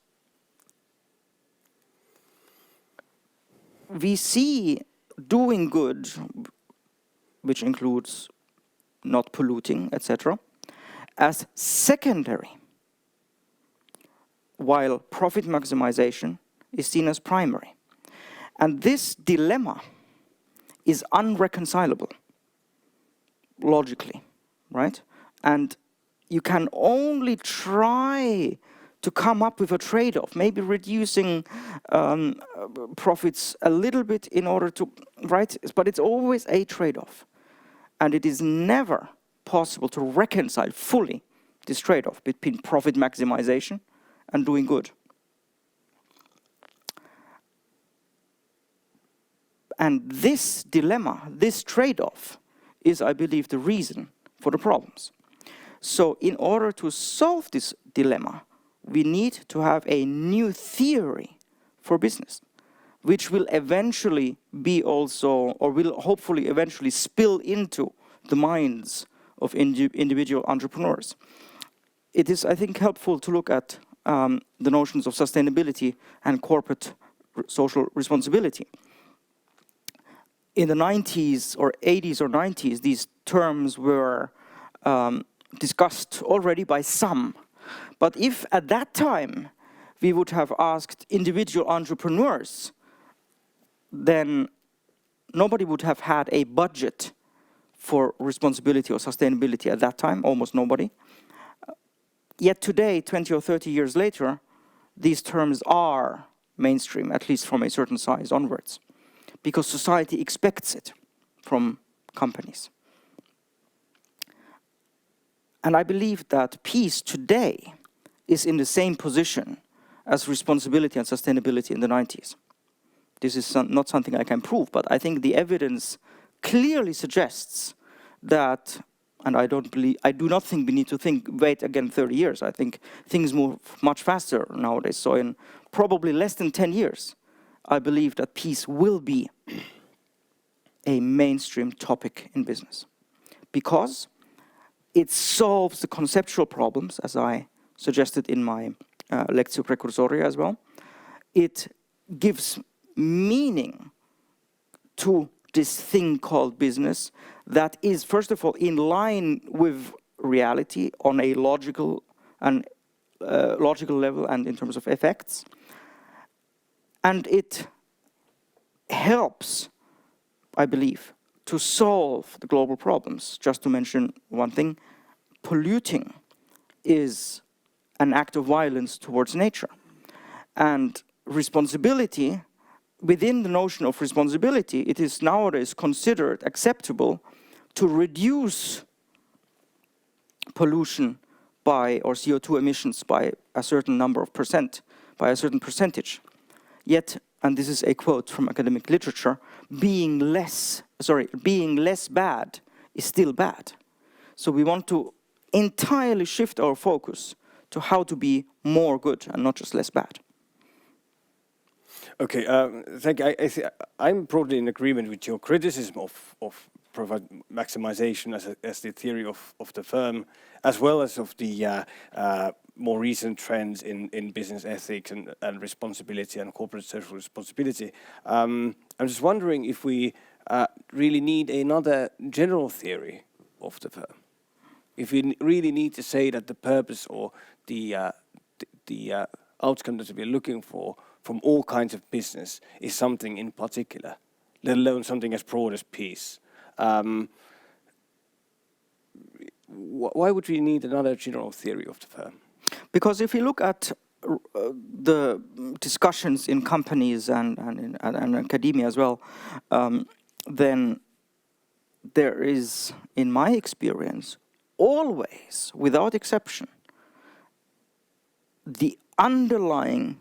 we see doing good, which includes not polluting, etc., as secondary, while profit maximization is seen as primary. And this dilemma is unreconcilable, logically, right? And you can only try to come up with a trade-off, maybe reducing profits a little bit in order to, right? But it's always a trade-off. And it is never possible to reconcile fully this trade-off between profit maximization and doing good. And this dilemma, this trade-off, is, I believe, the reason for the problems. So in order to solve this dilemma, we need to have a new theory for business, which will eventually be also, or will hopefully eventually spill into the minds of individual entrepreneurs. It is, I think, helpful to look at the notions of sustainability and corporate social responsibility. In the 90s or 80s or 90s, these terms were discussed already by some. But if at that time we would have asked individual entrepreneurs, then nobody would have had a budget for responsibility or sustainability at that time, almost nobody. Yet today, 20 or 30 years later, these terms are mainstream, at least from a certain size onwards, because society expects it from companies. And I believe that peace today is in the same position as responsibility and sustainability in the 90s. This is not something I can prove, but I think the evidence clearly suggests that, and I do not think we need to wait again 30 years. I think things move much faster nowadays. So in probably less than 10 years, I believe that peace will be a mainstream topic in business, because it solves the conceptual problems, as I suggested in my Lectio Precursoria as well. It gives meaning to this thing called business that is, first of all, in line with reality on a logical level and in terms of effects. And it helps, I believe, to solve the global problems. Just to mention one thing, polluting is an act of violence towards nature. And responsibility, within the notion of responsibility, it is nowadays considered acceptable to reduce pollution or CO2 emissions by a certain number of percent, by a certain percentage. Yet, and this is a quote from academic literature, being less bad is still bad. So we want to entirely shift our focus to how to be more good and not just less bad. Okay, thank you. I'm broadly in agreement with your criticism of profit maximization as the theory of the firm, as well as of the more recent trends in business ethics and responsibility and corporate social responsibility. I'm just wondering if we really need another general theory of the firm. If we really need to say that the purpose or the outcome that we're looking for from all kinds of business is something in particular, let alone something as broad as peace. Why would we need another general theory of the firm? Because if you look at the discussions in companies and academia as well, then there is, in my experience, always, without exception, the underlying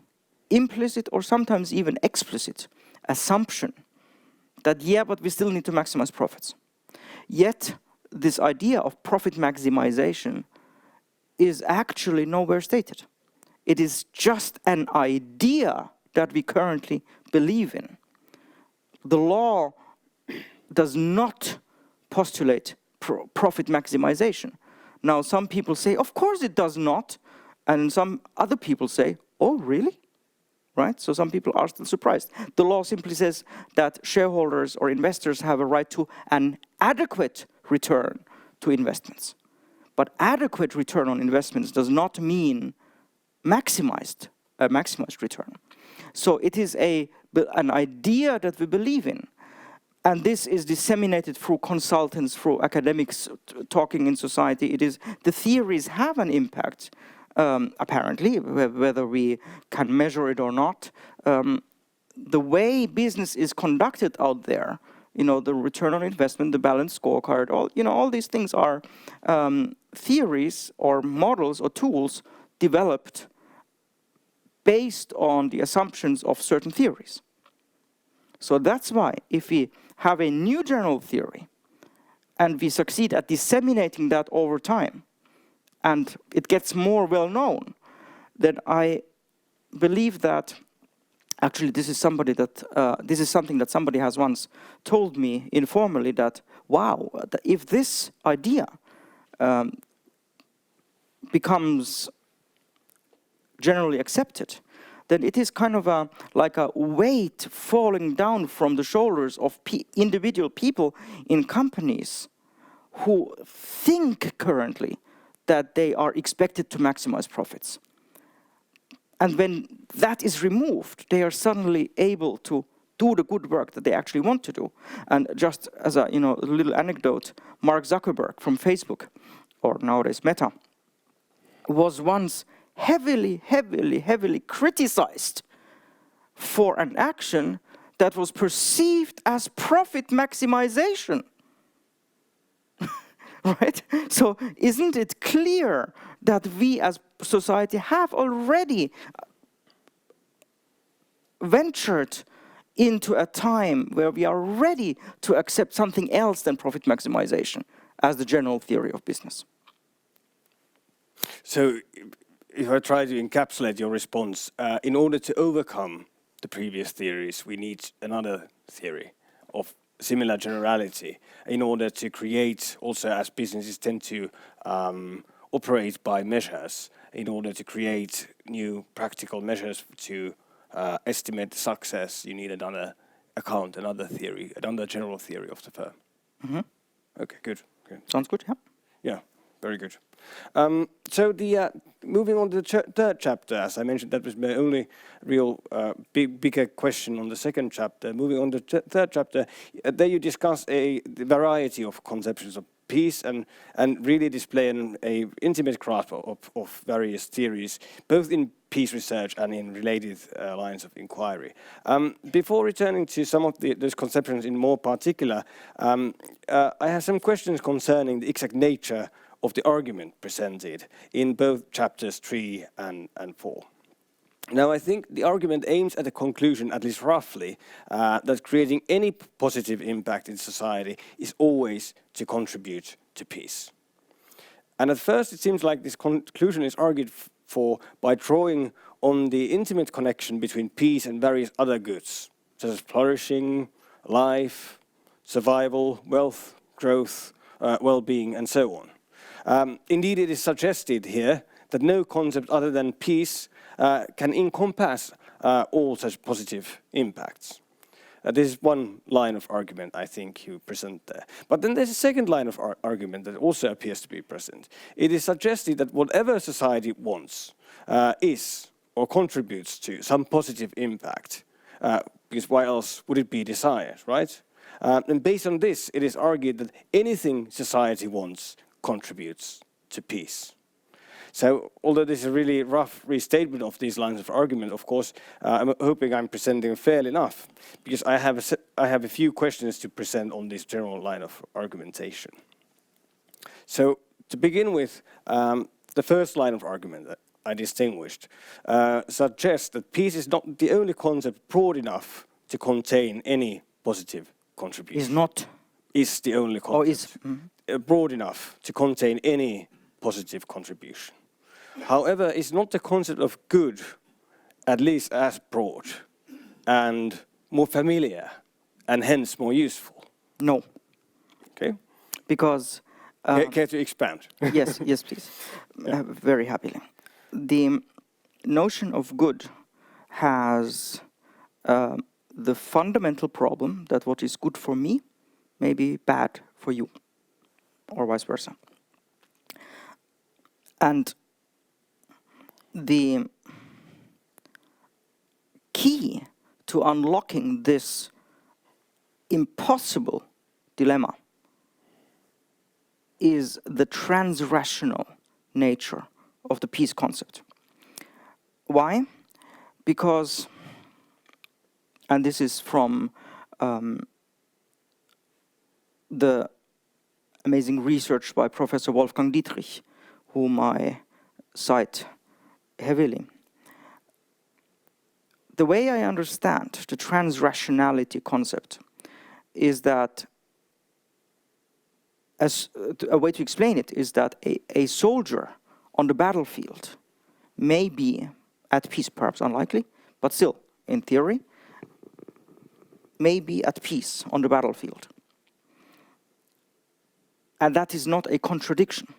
implicit or sometimes even explicit assumption that, yeah, but we still need to maximize profits. Yet, this idea of profit maximization is actually nowhere stated. It is just an idea that we currently believe in. The law does not postulate profit maximization. Now, some people say, of course it does not, and some other people say, oh, really? Right? So some people are still surprised. The law simply says that shareholders or investors have a right to an adequate return to investments. But adequate return on investments does not mean maximized return. So it is an idea that we believe in. And this is disseminated through consultants, through academics talking in society. It is, the theories have an impact, apparently, whether we can measure it or not. The way business is conducted out there, the return on investment, the balanced scorecard, all these things are theories or models or tools developed based on the assumptions of certain theories. So that's why if we have a new general theory and we succeed at disseminating that over time and it gets more well known, then I believe that actually this is something that somebody has once told me informally, that wow, if this idea becomes generally accepted, then it is kind of like a weight falling down from the shoulders of individual people in companies who think currently that they are expected to maximize profits. And when that is removed, they are suddenly able to do the good work that they actually want to do. And just as a little anecdote, Mark Zuckerberg from Facebook, or nowadays Meta, was once heavily criticized for an action that was perceived as profit maximization. Right? So isn't it clear that we as society have already ventured into a time where we are ready to accept something else than profit maximization as the general theory of business? So if I try to encapsulate your response, in order to overcome the previous theories, we need another theory of similar generality in order to create, also as businesses tend to operate by measures, in order to create new practical measures to estimate success, you need another account, another theory, another general theory of the firm. Mm-hmm. Okay, good. Sounds good, yeah. Yeah, very good. So moving on to the third chapter, as I mentioned, that was my only real bigger question on the second chapter. Moving on to the third chapter, there you discuss the variety of conceptions of peace and really display an intimate grasp of various theories, both in peace research and in related lines of inquiry. Before returning to some of those conceptions in more particular, I have some questions concerning the exact nature of the argument presented in both chapters 3 and 4. Now, I think the argument aims at a conclusion, at least roughly, that creating any positive impact in society is always to contribute to peace. And at first, it seems like this conclusion is argued for by drawing on the intimate connection between peace and various other goods, such as flourishing, life, survival, wealth, growth, well-being, and so on. Indeed, it is suggested here that no concept other than peace can encompass all such positive impacts. This is one line of argument I think you present there. But then there's a second line of argument that also appears to be present. It is suggested that whatever society wants is or contributes to some positive impact, because why else would it be desired, right? And based on this, it is argued that anything society wants contributes to peace. So, although this is a really rough restatement of these lines of argument, of course, I'm hoping I'm presenting fairly enough, because I have a few questions to present on this general line of argumentation. So, to begin with, the first line of argument that I distinguished suggests that peace is not the only concept broad enough to contain any positive contribution. Is not. Is the only concept broad enough to contain any positive contribution. However, it's not the concept of good, at least as broad and more familiar, and hence more useful. No. Okay. Because. Care to expand? Yes, yes, please. Yeah. Very happily. The notion of good has the fundamental problem that what is good for me may be bad for you, or vice versa. And the key to unlocking this impossible dilemma is the transrational nature of the peace concept. Why? Because, and this is from the amazing research by Professor Wolfgang Dietrich, whom I cite heavily. The way I understand the transrationality concept is that, as a way to explain it, is that a soldier on the battlefield may be at peace, perhaps unlikely, but still, in theory, may be at peace on the battlefield. And that is not a contradiction.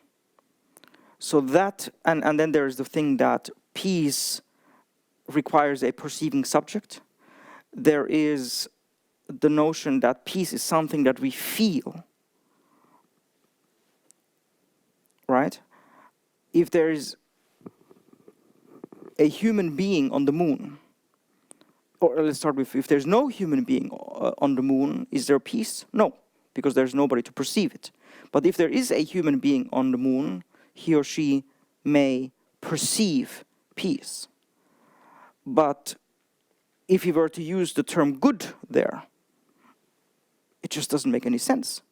So that, and then there is the thing that peace requires a perceiving subject. There is the notion that peace is something that we feel, right? If there is a human being on the moon, or let's start with, if there's no human being on the moon, is there peace? No, because there's nobody to perceive it. But if there is a human being on the moon, he or she may perceive peace. But if you were to use the term good there, it just doesn't make any sense.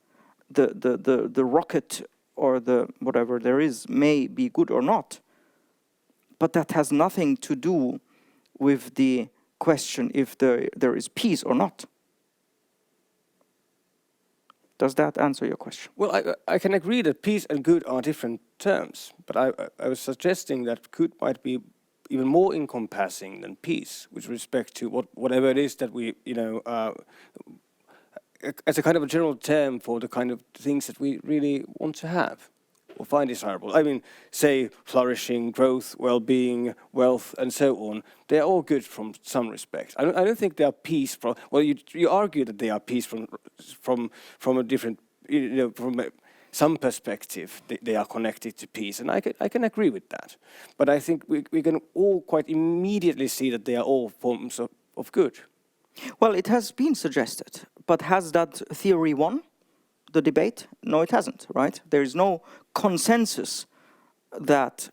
The rocket or the whatever there is may be good or not, but that has nothing to do with the question if there is peace or not. Does that answer your question? Well, I can agree that peace and good are different terms, but I was suggesting that good might be even more encompassing than peace with respect to whatever it is that we, as a kind of a general term for the kind of things that we really want to have or find desirable. I mean, say flourishing, growth, well-being, wealth, and so on. They are all good from some respects. I don't think they are peace from. Well, you argue that they are peace from a different, from some perspective. They are connected to peace, and I can agree with that. But I think we can all quite immediately see that they are all forms of good. Well, it has been suggested, but has that theory won the debate? No, it hasn't, right? There is no consensus that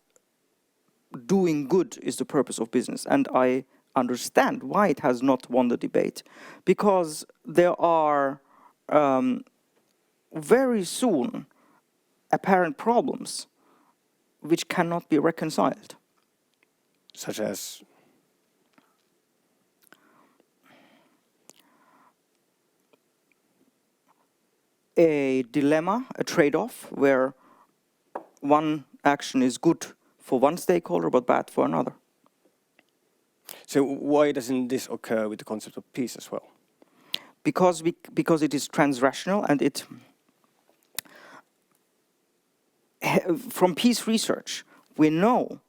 doing good is the purpose of business, and I understand why it has not won the debate, because there are very soon apparent problems which cannot be reconciled. Such as? A dilemma, a trade-off, where one action is good for one stakeholder but bad for another. So why doesn't this occur with the concept of peace as well? Because it is transrational, and it, from peace research, we know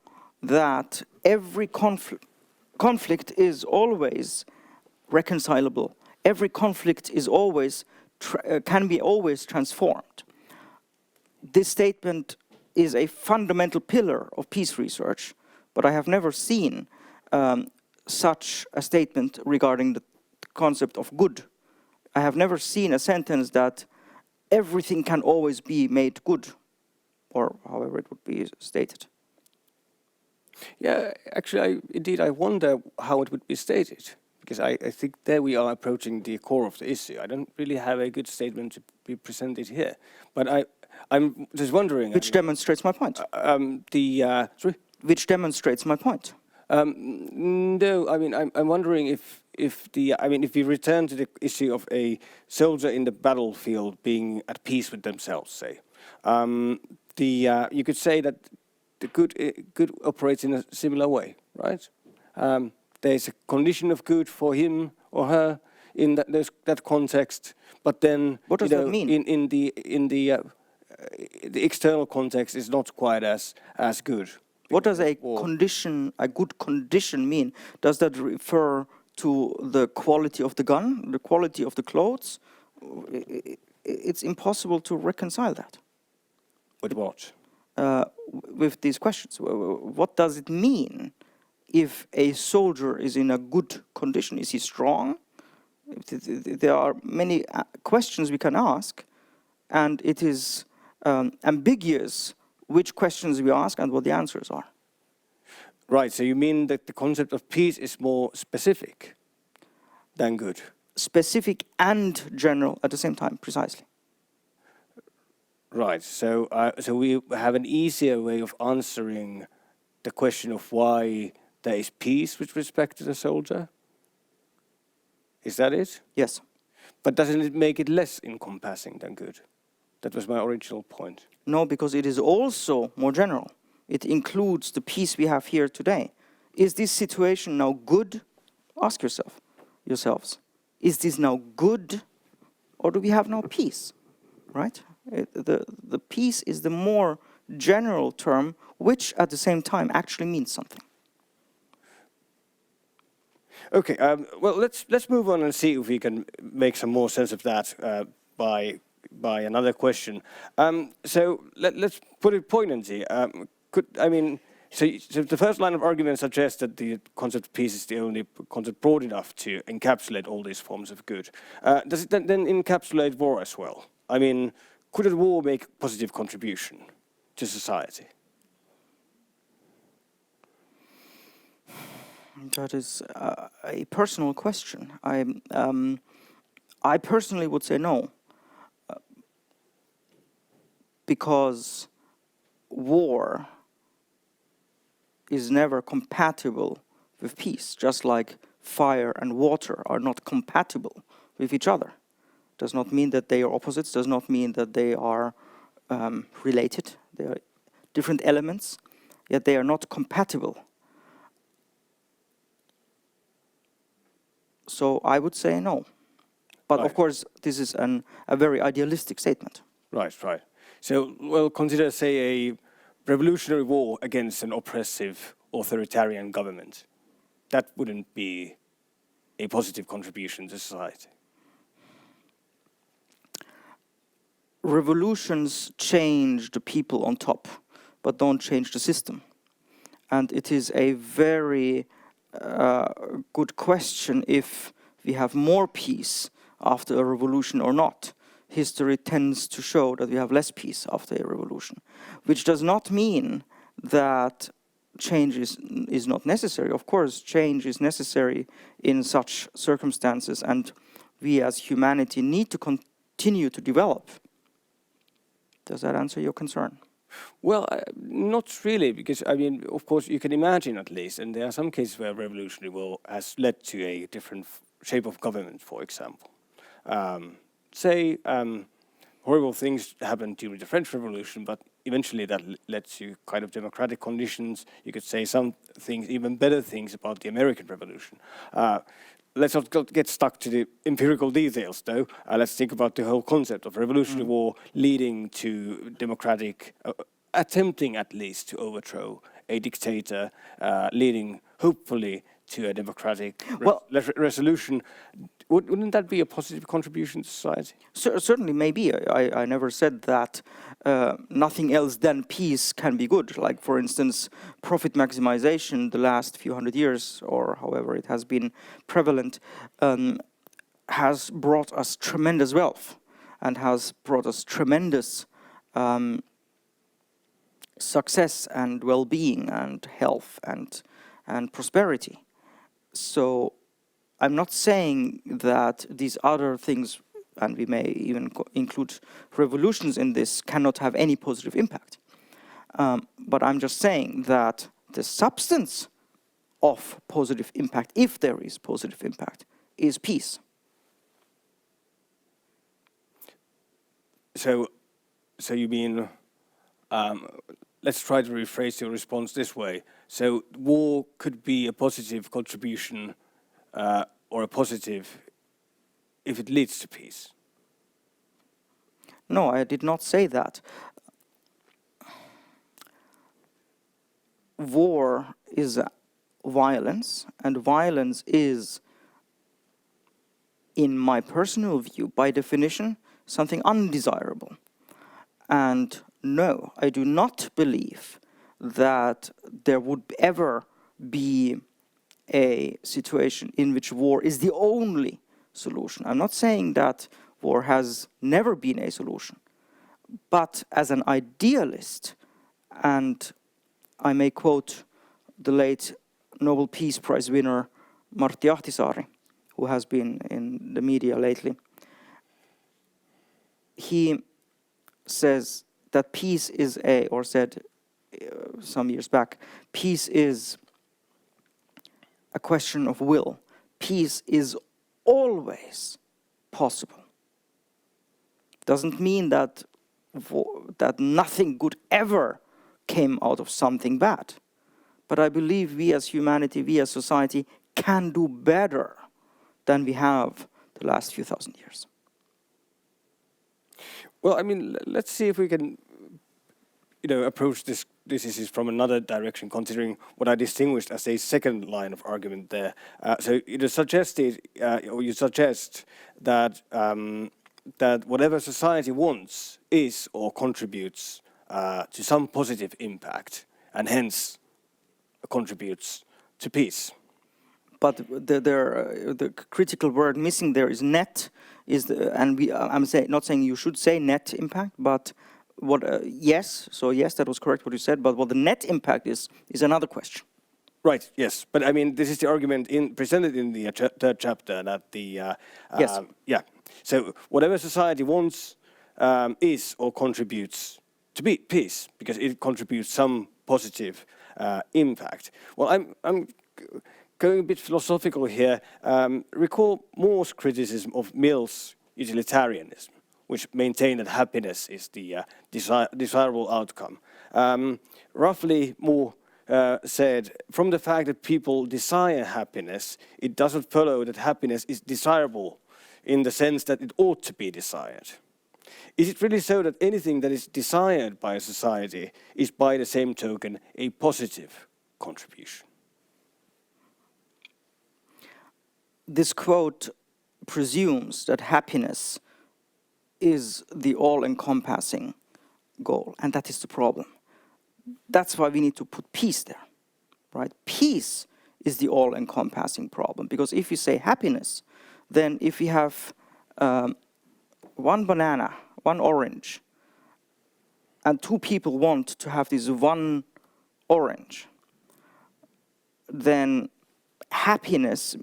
that every conflict is always reconcilable. Every conflict is always can be always transformed. This statement is a fundamental pillar of peace research, but I have never seen such a statement regarding the concept of good. I have never seen a sentence that everything can always be made good, or however it would be stated. Yeah, actually, indeed, I wonder how it would be stated, because I think there we are approaching the core of the issue. I don't really have a good statement to be presented here, but I'm just wondering. Which demonstrates my point. Sorry? Which demonstrates my point. No, I mean, I'm wondering if we return to the issue of a soldier in the battlefield being at peace with themselves, say, you could say that the good operates in a similar way, right? There's a condition of good for him or her in that context, but then what does that mean? In the external context is not quite as good. What does a good condition mean? Does that refer to the quality of the gun, the quality of the clothes? It's impossible to reconcile that. With what? With these questions. What does it mean if a soldier is in a good condition? Is he strong? There are many questions we can ask, and it is ambiguous which questions we ask and what the answers are. Right, so you mean that the concept of peace is more specific than good? Specific and general at the same time, precisely. Right, so we have an easier way of answering the question of why there is peace with respect to the soldier? Is that it? Yes. But doesn't it make it less encompassing than good? That was my original point. No, because it is also more general. It includes the peace we have here today. Is this situation now good? Ask yourselves. Is this now good, or do we have no peace? Right? The peace is the more general term, which at the same time actually means something. Okay. Well, let's move on and see if we can make some more sense of that by another question. So let's put it poignantly. So the first line of argument suggests that the concept of peace is the only concept broad enough to encapsulate all these forms of good. Does it then encapsulate war as well? I mean, could a war make a positive contribution to society? That is a personal question. I personally would say no. Because war is never compatible with peace, just like fire and water are not compatible with each other. Does not mean that they are opposites, does not mean that they are related. They are different elements, yet they are not compatible. So I would say no. But of course, this is a very idealistic statement. Right. So, well, consider, say, a revolutionary war against an oppressive authoritarian government. That wouldn't be a positive contribution to society. Revolutions change the people on top, but don't change the system. And it is a very good question if we have more peace after a revolution or not. History tends to show that we have less peace after a revolution, which does not mean that change is not necessary. Of course, change is necessary in such circumstances, and we as humanity need to continue to develop. Does that answer your concern? Well, not really, because, I mean, of course, you can imagine at least, and there are some cases where revolutionary war has led to a different shape of government, for example. Horrible things happened during the French Revolution, but eventually that led to kind of democratic conditions. You could say some things, even better things about the American Revolution. Let's not get stuck to the empirical details, though. Let's think about the whole concept of revolutionary war leading to democratic, attempting at least to overthrow a dictator, leading hopefully to a democratic resolution. Wouldn't that be a positive contribution to society? Certainly, maybe. I never said that nothing else than peace can be good. Like, for instance, profit maximization the last few hundred years, or however it has been prevalent, has brought us tremendous wealth and has brought us tremendous success and well-being and health and prosperity. So I'm not saying that these other things, and we may even include revolutions in this, cannot have any positive impact. But I'm just saying that the substance of positive impact, if there is positive impact, is peace. So you mean, let's try to rephrase your response this way. So war could be a positive contribution or a positive if it leads to peace? No, I did not say that. War is violence, and violence is, in my personal view, by definition, something undesirable. And no, I do not believe that there would ever be a situation in which war is the only solution. I'm not saying that war has never been a solution, but as an idealist, and I may quote the late Nobel Peace Prize winner Martti Ahtisaari, who has been in the media lately. He says that peace is or said some years back, peace is a question of will. Peace is always possible. Doesn't mean that nothing good ever came out of something bad. But I believe we as humanity, we as society, can do better than we have the last few thousand years. Well, I mean, let's see if we can, approach this issue from another direction, considering what I distinguished as a second line of argument there. So you suggested, or you suggest that that whatever society wants is or contributes to some positive impact, and hence contributes to peace. But the critical word missing there is net. I'm not saying you should say net impact, but yes, that was correct what you said. But what the net impact is another question. Right. Yes. But I mean, this is the argument presented in the third chapter that the yes. Yeah. So whatever society wants is or contributes to peace because it contributes some positive impact. Well, I'm going a bit philosophical here. Recall More's criticism of Mill's utilitarianism, which maintained that happiness is the desirable outcome. Roughly, More said, from the fact that people desire happiness, it doesn't follow that happiness is desirable in the sense that it ought to be desired. Is it really so that anything that is desired by a society is by the same token a positive contribution? This quote presumes that happiness is the all-encompassing goal, and that is the problem. That's why we need to put peace there, right? Peace is the all-encompassing problem, because if you say happiness, then if we have one banana, one orange, and two people want to have this one orange, then happiness,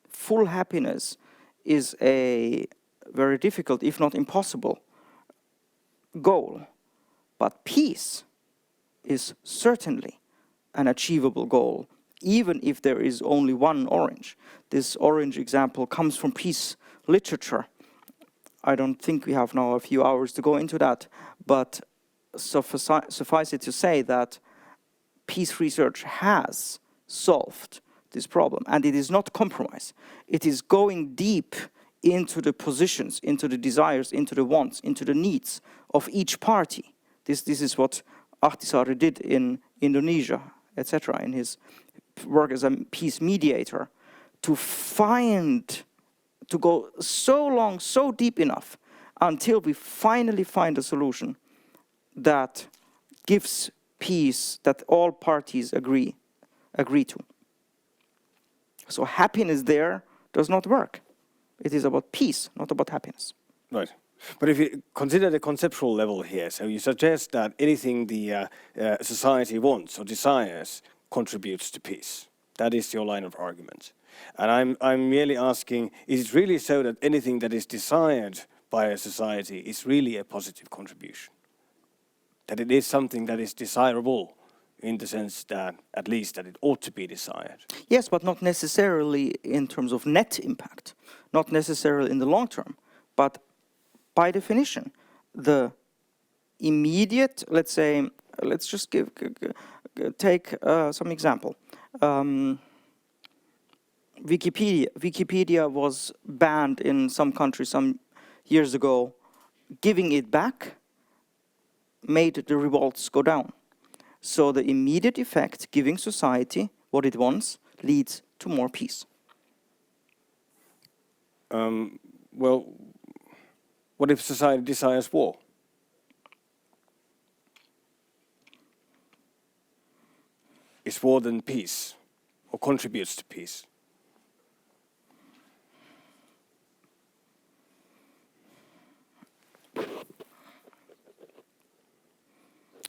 full happiness, is a very difficult, if not impossible, goal. But peace is certainly an achievable goal, even if there is only one orange. This orange example comes from peace literature. I don't think we have now a few hours to go into that, but suffice it to say that peace research has solved this problem, and it is not compromise. It is going deep into the positions, into the desires, into the wants, into the needs of each party. This is what Ahtisaari did in Indonesia, etc., in his work as a peace mediator, to go so long, so deep enough, until we finally find a solution that gives peace that all parties agree to. So happiness there does not work. It is about peace, not about happiness. Right. But if you consider the conceptual level here, so you suggest that anything the society wants or desires contributes to peace. That is your line of argument. And I'm merely asking, is it really so that anything that is desired by a society is really a positive contribution? That it is something that is desirable in the sense that, at least, that it ought to be desired? Yes, but not necessarily in terms of net impact, not necessarily in the long term, but by definition, the immediate, let's say, let's just take some example. Wikipedia was banned in some countries some years ago. Giving it back made the revolts go down. So the immediate effect, giving society what it wants, leads to more peace. Well, what if society desires war? Is war then peace, or contributes to peace?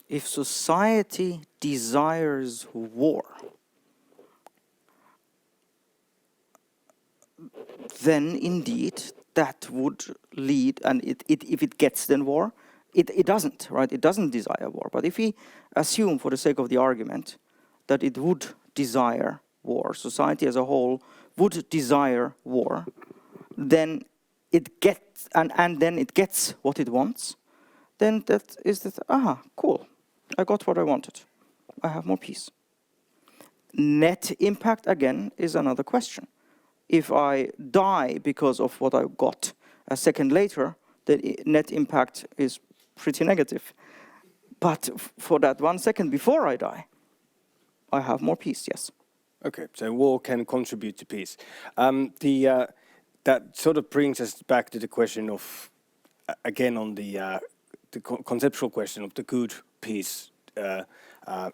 If society desires war, then indeed that would lead, and if it gets then war, it doesn't, right? It doesn't desire war. But if we assume, for the sake of the argument, that it would desire war, society as a whole would desire war, then it gets, and then it gets what it wants, then that is that, cool, I got what I wanted. I have more peace. Net impact, again, is another question. If I die because of what I got a second later, the net impact is pretty negative. But for that 1 second before I die, I have more peace, yes. Okay, so war can contribute to peace. That sort of brings us back to the question of, again, on the conceptual question of the good peace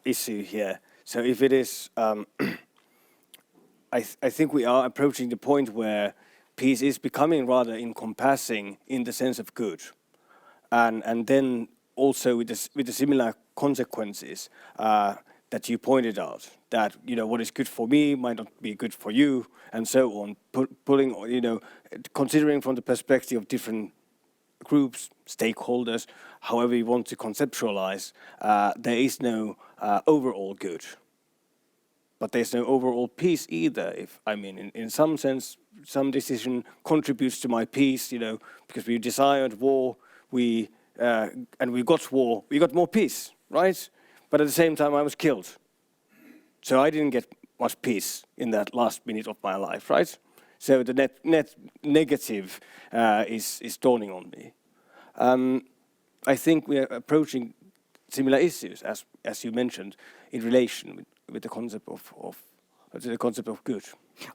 issue here. So if it is, I think we are approaching the point where peace is becoming rather encompassing in the sense of good, and then also with the similar consequences that you pointed out. That what is good for me might not be good for you, and so on. Pulling considering from the perspective of different groups, stakeholders, however you want to conceptualize, there is no overall good. But there's no overall peace either. In some sense, some decision contributes to my peace, because we desired war, and we got war, we got more peace, right? But at the same time, I was killed. So I didn't get much peace in that last minute of my life, right? So the net negative is dawning on me. I think we are approaching similar issues, as you mentioned, in relation with the concept of good.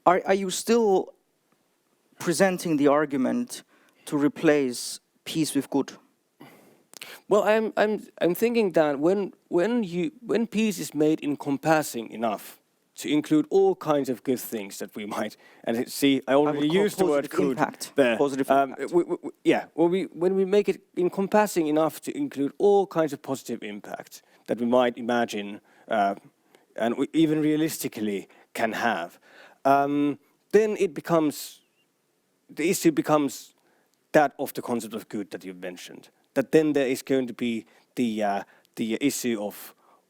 Are you still presenting the argument to replace peace with good? Well, I'm thinking that when peace is made encompassing enough to include all kinds of good things that we might, and see, I already used the word good there. Positive impact. When we make it encompassing enough to include all kinds of positive impact that we might imagine, and we even realistically can have, then the issue becomes that of the concept of good that you've mentioned. That then there is going to be the issue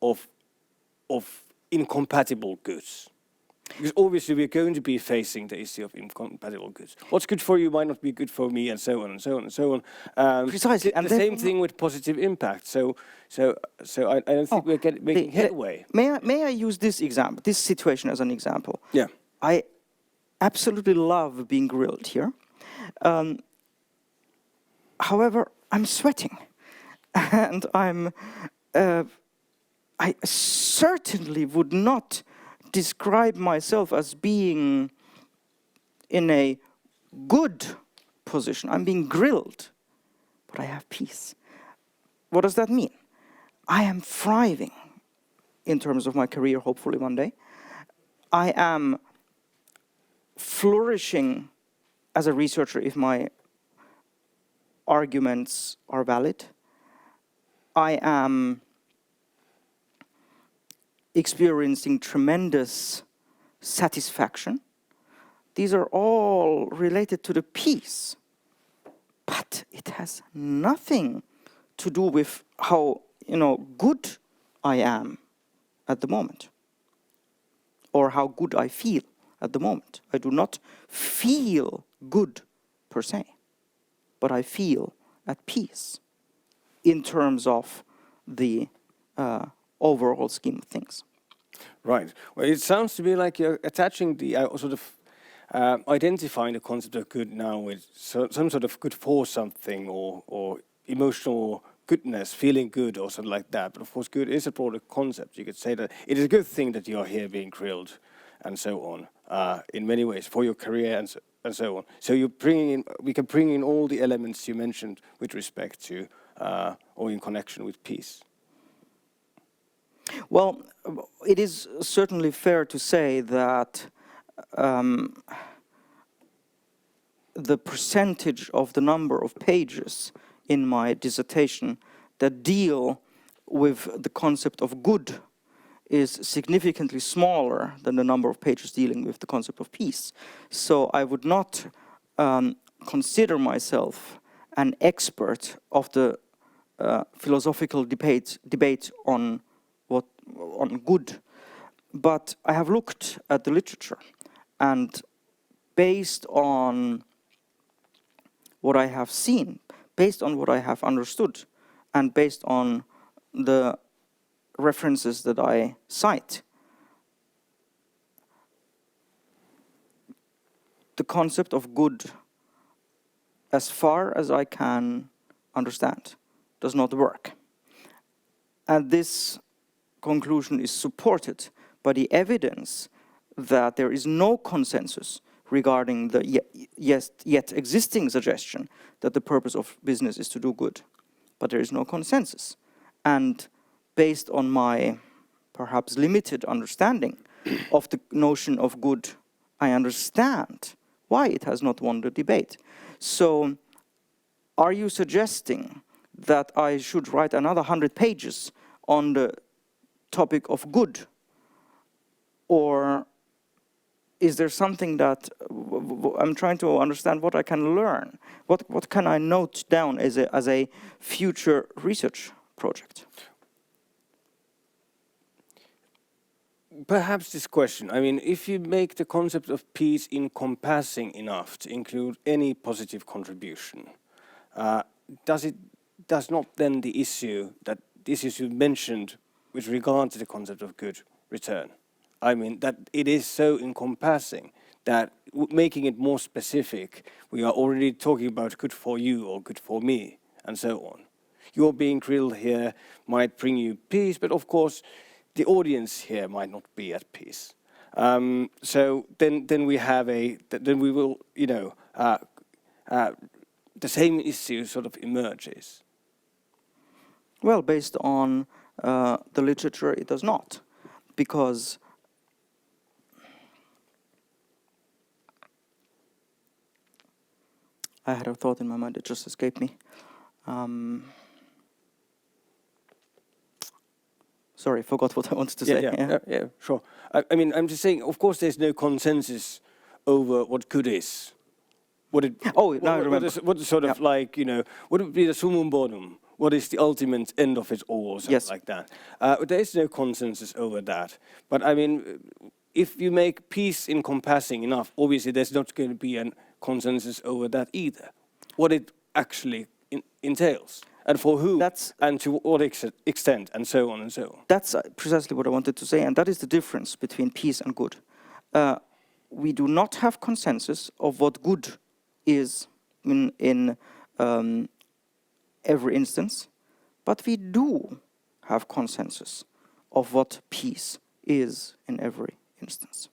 of incompatible goods. Because obviously we're going to be facing the issue of incompatible goods. What's good for you might not be good for me, and so on and so on and so on. Precisely. And the same thing with positive impact. So I don't think we're making headway. May I use this situation as an example? Yeah. I absolutely love being grilled here. However, I'm sweating, and I certainly would not describe myself as being in a good position. I'm being grilled, but I have peace. What does that mean? I am thriving in terms of my career, hopefully one day. I am flourishing as a researcher if my arguments are valid. I am experiencing tremendous satisfaction. These are all related to the peace, but it has nothing to do with how, good I am at the moment, or how good I feel at the moment. I do not feel good per se, but I feel at peace in terms of the overall scheme of things. Right. Well, it sounds to me like you're attaching the identifying the concept of good now with some sort of good for something or emotional goodness, feeling good or something like that. But of course, good is a broader concept. You could say that it is a good thing that you are here being grilled and so on in many ways for your career and so on. So we can bring in all the elements you mentioned with respect to or in connection with peace. Well, it is certainly fair to say that the percentage of the number of pages in my dissertation that deal with the concept of good is significantly smaller than the number of pages dealing with the concept of peace. So I would not consider myself an expert of the philosophical debate on good, but I have looked at the literature, and based on what I have seen, based on what I have understood, and based on the references that I cite, the concept of good, as far as I can understand, does not work. And this conclusion is supported by the evidence that there is no consensus regarding the yet existing suggestion that the purpose of business is to do good. But there is no consensus. And based on my perhaps limited understanding of the notion of good, I understand why it has not won the debate. So are you suggesting that I should write another 100 pages on the topic of good? Or is there something that I'm trying to understand what I can learn? What can I note down as a future research project? Perhaps this question, I mean, if you make the concept of peace encompassing enough to include any positive contribution, does not then the issue you mentioned with regard to the concept of good return? I mean, that it is so encompassing that making it more specific, we are already talking about good for you or good for me and so on. Your being grilled here might bring you peace, but of course, the audience here might not be at peace. So then we will, the same issue sort of emerges. Well, based on the literature, it does not, because I had a thought in my mind, it just escaped me. Sorry, I forgot what I wanted to say. Yeah, sure. I mean, I'm just saying, of course, there's no consensus over what good is. Now I remember. What is sort of like, what would be the summum bonum? What is the ultimate end of it all, or something like that? There is no consensus over that. But I mean, if you make peace encompassing enough, obviously there's not going to be a consensus over that either. What it actually entails. And for who, and to what extent, and so on and so on. That's precisely what I wanted to say, and that is the difference between peace and good. We do not have consensus of what good is in every instance, but we do have consensus of what peace is in every instance.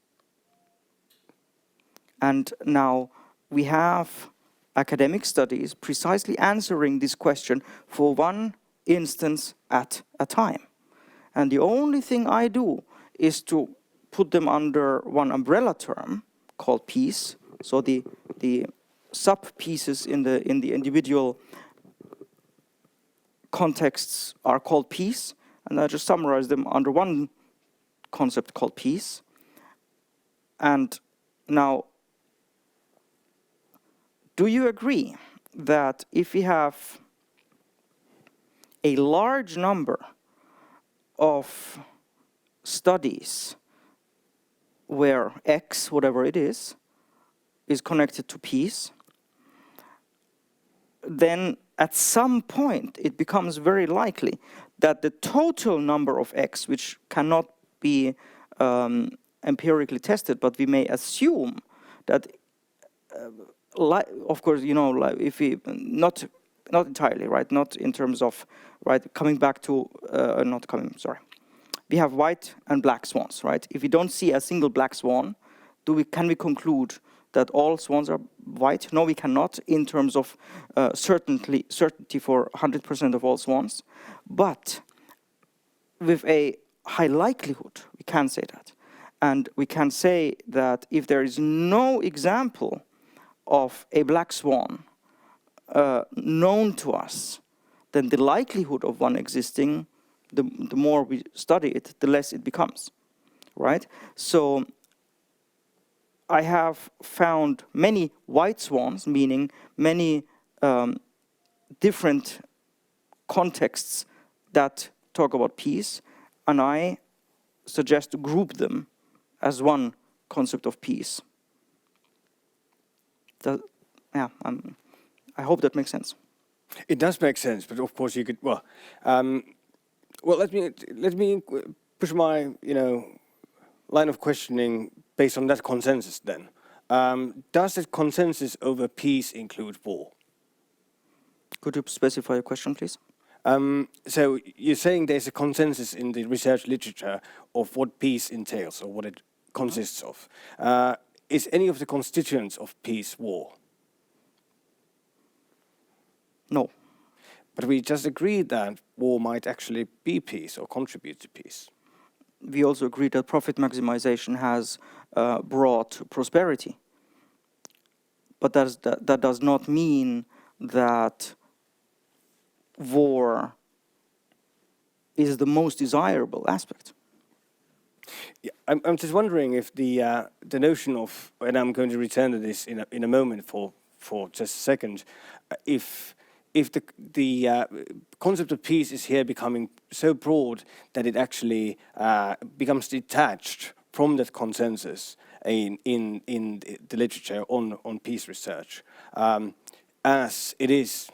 And now we have academic studies precisely answering this question for one instance at a time. And the only thing I do is to put them under one umbrella term called peace. So the sub-pieces in the individual contexts are called peace, and I just summarize them under one concept called peace. And now, do you agree that if we have a large number of studies where X, whatever it is connected to peace, then at some point it becomes very likely that the total number of X, which cannot be empirically tested, but we may assume that, of course, you know, like if we not entirely, right? Not in terms of, right? Coming back to we have white and black swans, right? If we don't see a single black swan, can we conclude that all swans are white? No, we cannot in terms of certainty for 100% of all swans. But with a high likelihood, we can say that. And we can say that if there is no example of a black swan known to us, then the likelihood of one existing, the more we study it, the less it becomes, right? So I have found many white swans, meaning many different contexts that talk about peace, and I suggest to group them as one concept of peace. I hope that makes sense. It does make sense, but of course you could. Well, let me push my line of questioning based on that consensus. Then, does that consensus over peace include war? Could you specify your question, please? So you're saying there's a consensus in the research literature of what peace entails or what it consists of. Is any of the constituents of peace war? No. But we just agreed that war might actually be peace or contribute to peace. We also agreed that profit maximization has brought prosperity. But that does not mean that war is the most desirable aspect. Yeah, I'm just wondering if the notion of, and I'm going to return to this in a moment for just a second, if the concept of peace is here becoming so broad that it actually becomes detached from that consensus in the literature on peace research, as it is,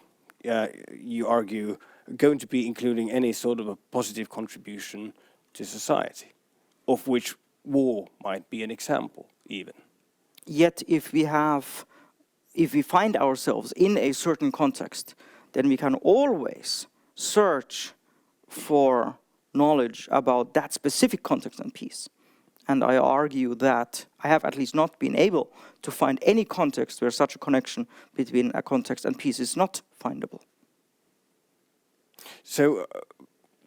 you argue, going to be including any sort of a positive contribution to society, of which war might be an example, even. Yet, if we find ourselves in a certain context, then we can always search for knowledge about that specific context and peace. And I argue that I have at least not been able to find any context where such a connection between a context and peace is not findable. So,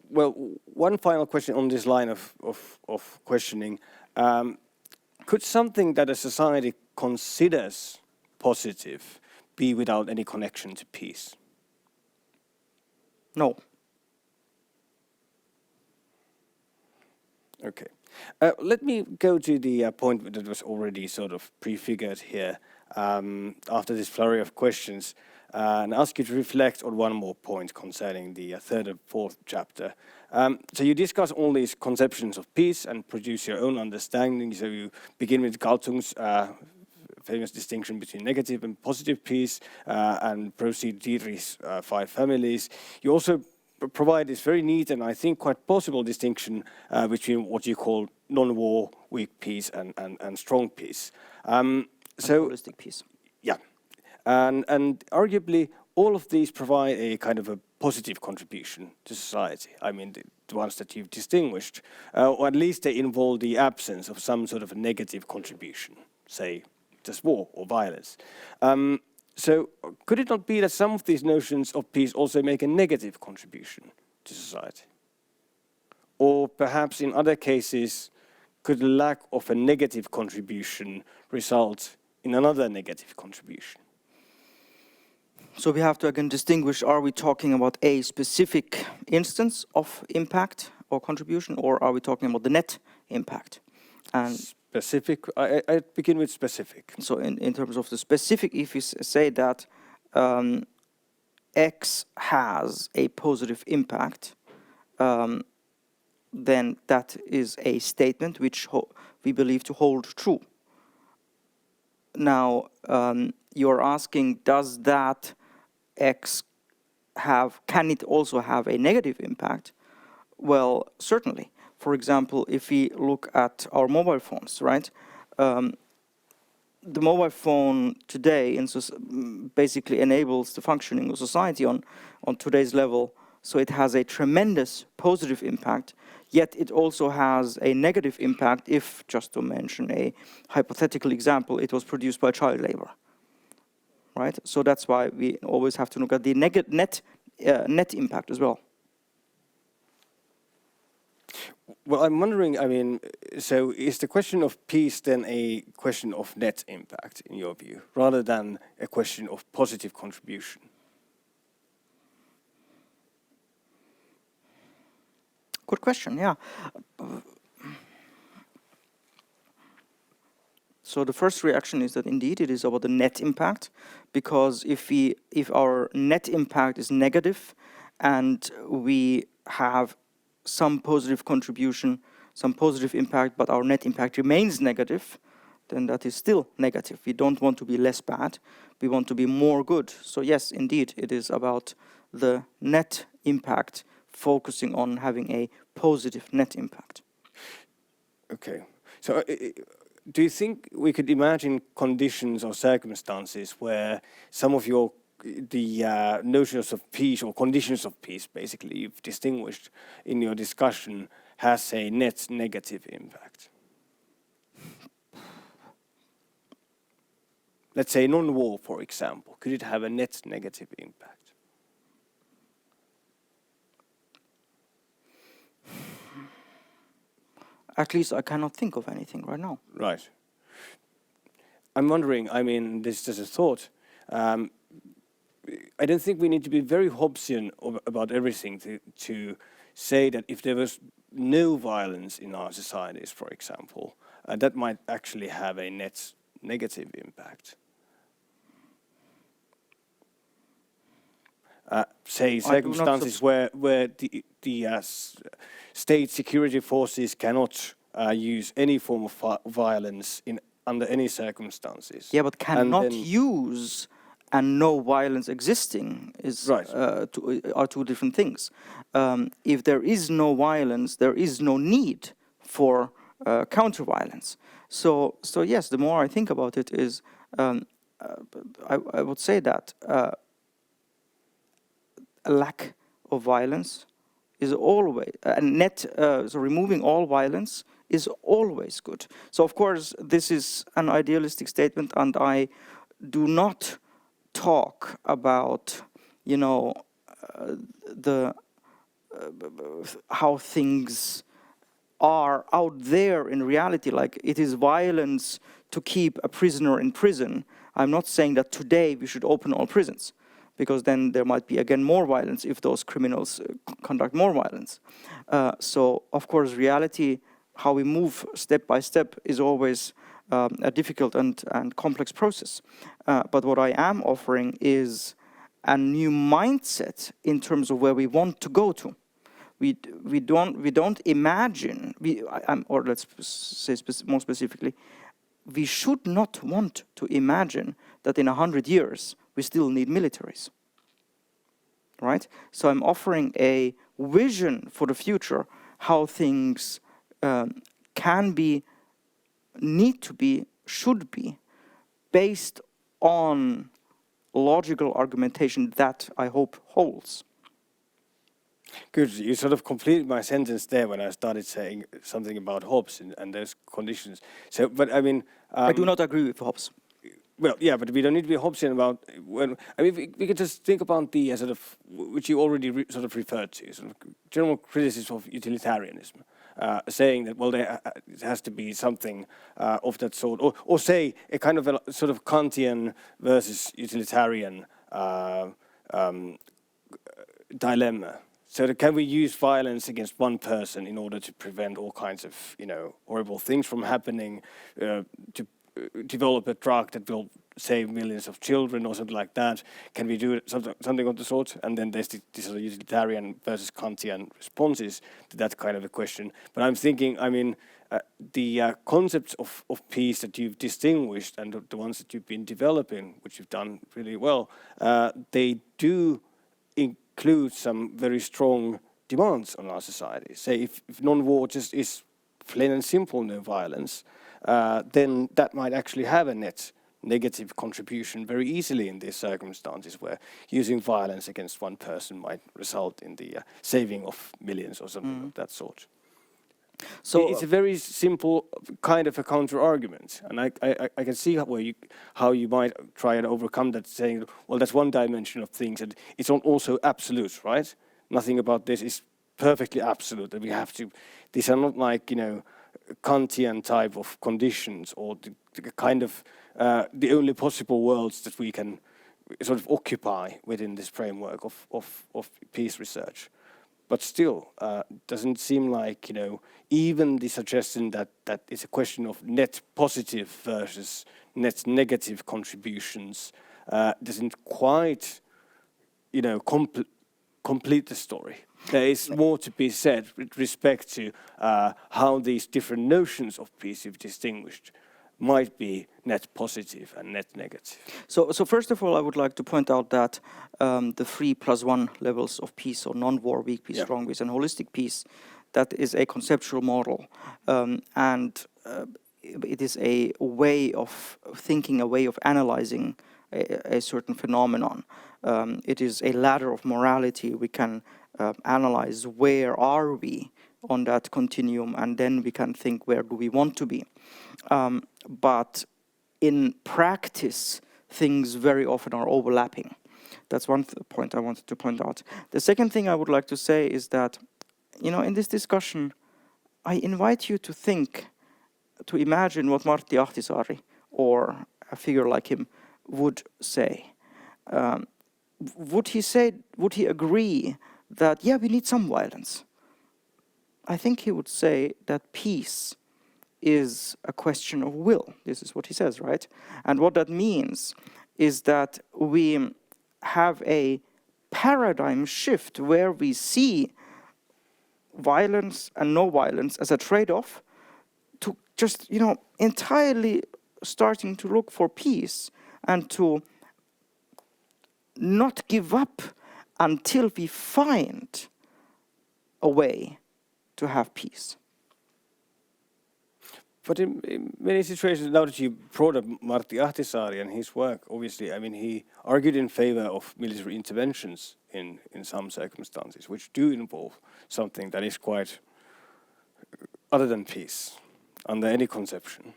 well, one final question on this line of questioning. Could something that a society considers positive be without any connection to peace? No. Okay. Let me go to the point that was already sort of prefigured here after this flurry of questions and ask you to reflect on one more point concerning the third and fourth chapter. So you discuss all these conceptions of peace and produce your own understanding. So you begin with Galtung's famous distinction between negative and positive peace and proceed Dietrich's 5 families. You also provide this very neat and I think quite possible distinction between what you call non-war, weak peace and strong peace. So holistic peace. Yeah. And arguably all of these provide a kind of a positive contribution to society. I mean, the ones that you've distinguished, or at least they involve the absence of some sort of a negative contribution, say just war or violence. So could it not be that some of these notions of peace also make a negative contribution to society? Or perhaps in other cases, could the lack of a negative contribution result in another negative contribution? So we have to again distinguish, are we talking about a specific instance of impact or contribution, or are we talking about the net impact? And specific, I begin with specific. so in terms of the specific, if you say that X has a positive impact, then that is a statement which we believe to hold true. Now, you're asking, does that X can it also have a negative impact? Well, certainly. For example, if we look at our mobile phones, right? The mobile phone today basically enables the functioning of society on today's level. So it has a tremendous positive impact, yet it also has a negative impact if, just to mention a hypothetical example, it was produced by child labor, right? So that's why we always have to look at the net impact as well. Well, I'm wondering, I mean, so is the question of peace then a question of net impact, in your view, rather than a question of positive contribution? Good question, yeah. So the first reaction is that indeed it is about the net impact, because if our net impact is negative and we have some positive contribution, some positive impact, but our net impact remains negative, then that is still negative. We don't want to be less bad, we want to be more good. So yes, indeed, it is about the net impact, focusing on having a positive net impact. Okay, so do you think we could imagine conditions or circumstances where some of the notions of peace or conditions of peace, basically, you've distinguished in your discussion, has a net negative impact? Let's say non-war, for example. Could it have a net negative impact? At least I cannot think of anything right now. Right. I'm wondering, I mean, this is a thought. I don't think we need to be very Hobbesian about everything to say that if there was no violence in our societies, for example, that might actually have a net negative impact. Say circumstances where the state security forces cannot use any form of violence under any circumstances. Yeah, but cannot use and no violence existing is right. Are two different things. If there is no violence, there is no need for counter-violence. So yes, the more I think about it is, I would say that a lack of violence is always, so removing all violence is always good. So of course, this is an idealistic statement, and I do not talk about, you know, how things are out there in reality, like it is violence to keep a prisoner in prison. I'm not saying that today we should open all prisons, because then there might be again more violence if those criminals conduct more violence. So of course reality, how we move step by step, is always a difficult and complex process. But what I am offering is a new mindset in terms of where we want to go to. We don't imagine, or let's say more specifically, we should not want to imagine that in 100 years we still need militaries, right? So I'm offering a vision for the future, how things can be, need to be, should be, based on logical argumentation that I hope holds. Good. You sort of completed my sentence there when I started saying something about Hobbes and those conditions. So, but I mean, I do not agree with Hobbes. Well, yeah, but we don't need to be Hobbesian about when. I mean, we could just think about the sort of, which you already sort of referred to, sort of general criticism of utilitarianism, saying that, well, there it has to be something of that sort, or say a kind of a sort of Kantian versus utilitarian dilemma. So can we use violence against one person in order to prevent all kinds of, horrible things from happening, to develop a drug that will save millions of children or something like that? Can we do something of the sort? And then there's this sort of utilitarian versus Kantian responses to that kind of a question. But I'm thinking, the concepts of peace that you've distinguished and the ones that you've been developing, which you've done really well, they do include some very strong demands on our society. Say if non-war just is plain and simple no violence, then that might actually have a net negative contribution very easily in these circumstances where using violence against one person might result in the saving of millions or something of that sort. So it's a very simple kind of a counter-argument, and I can see how you might try and overcome that, saying, well, that's one dimension of things, and it's also absolute, right? Nothing about this is perfectly absolute, that we have to, these are not like, Kantian type of conditions or the kind of the only possible worlds that we can sort of occupy within this framework of peace research. But still, doesn't seem like, even the suggestion that it's a question of net positive versus net negative contributions doesn't quite, complete the story. There is more to be said with respect to how these different notions of peace you've distinguished might be net positive and net negative. So first of all, I would like to point out that the 3+1 levels of peace, or non-war, weak peace, strong peace, and holistic peace, that is a conceptual model, and it is a way of thinking, a way of analyzing a certain phenomenon. It is a ladder of morality. We can analyze where are we on that continuum, and then we can think where do we want to be. But in practice, things very often are overlapping. That's one point I wanted to point out. The second thing I would like to say is that, in this discussion, I invite you to think, to imagine what Matti Ahtisaari or a figure like him would say. Would he agree that, yeah, we need some violence? I think he would say that peace is a question of will. This is what he says, right? And what that means is that we have a paradigm shift where we see violence and no violence as a trade-off to just, entirely starting to look for peace and to not give up until we find a way to have peace. But in many situations, now that you brought up Matti Ahtisaari and his work, obviously, he argued in favor of military interventions in some circumstances, which do involve something that is quite other than peace, under any conception.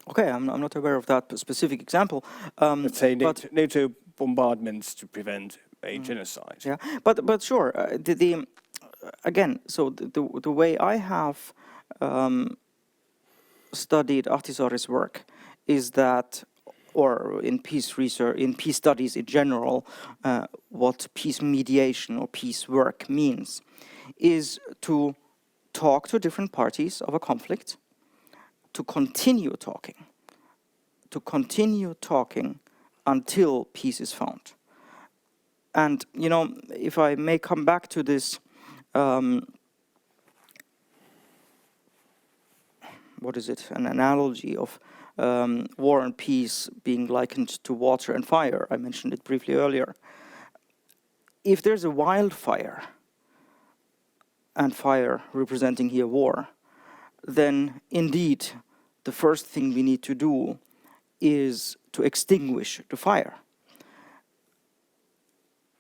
Okay, I'm not aware of that specific example. Let's say NATO bombardments to prevent a genocide. Yeah, but sure. Again, so the way I have studied Ahtisaari's work is that, or in peace research, in peace studies in general, what peace mediation or peace work means is to talk to different parties of a conflict, to continue talking until peace is found. And, if I may come back to this, an analogy of war and peace being likened to water and fire. I mentioned it briefly earlier. If there's a wildfire, and fire representing here war, then indeed the first thing we need to do is to extinguish the fire.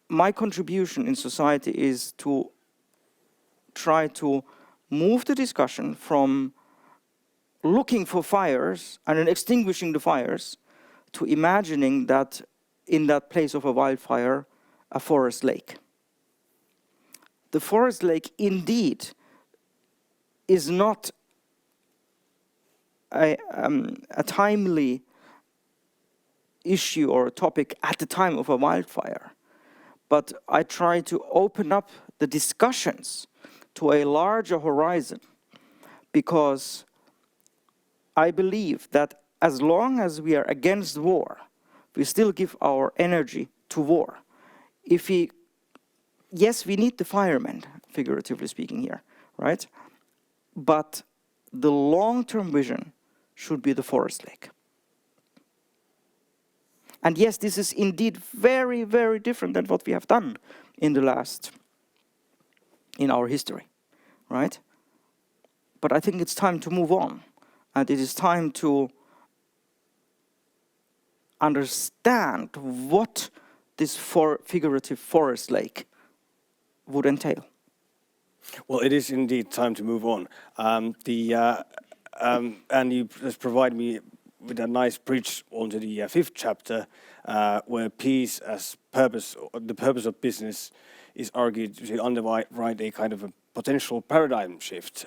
My contribution in society is to try to move the discussion from looking for fires and then extinguishing the fires to imagining that in that place of a wildfire, a forest lake. The forest lake indeed is not a timely issue or a topic at the time of a wildfire. But I try to open up the discussions to a larger horizon, because I believe that as long as we are against war, we still give our energy to war. Yes, we need the firemen, figuratively speaking here, right? But the long-term vision should be the forest lake. And yes, this is indeed very, very different than what we have done in our history, right? But I think it's time to move on. And it is time to understand what this figurative forest lake would entail. Well, it is indeed time to move on. And you just provide me with a nice bridge onto the fifth chapter, where peace as purpose, the purpose of business, is argued to underwrite a kind of a potential paradigm shift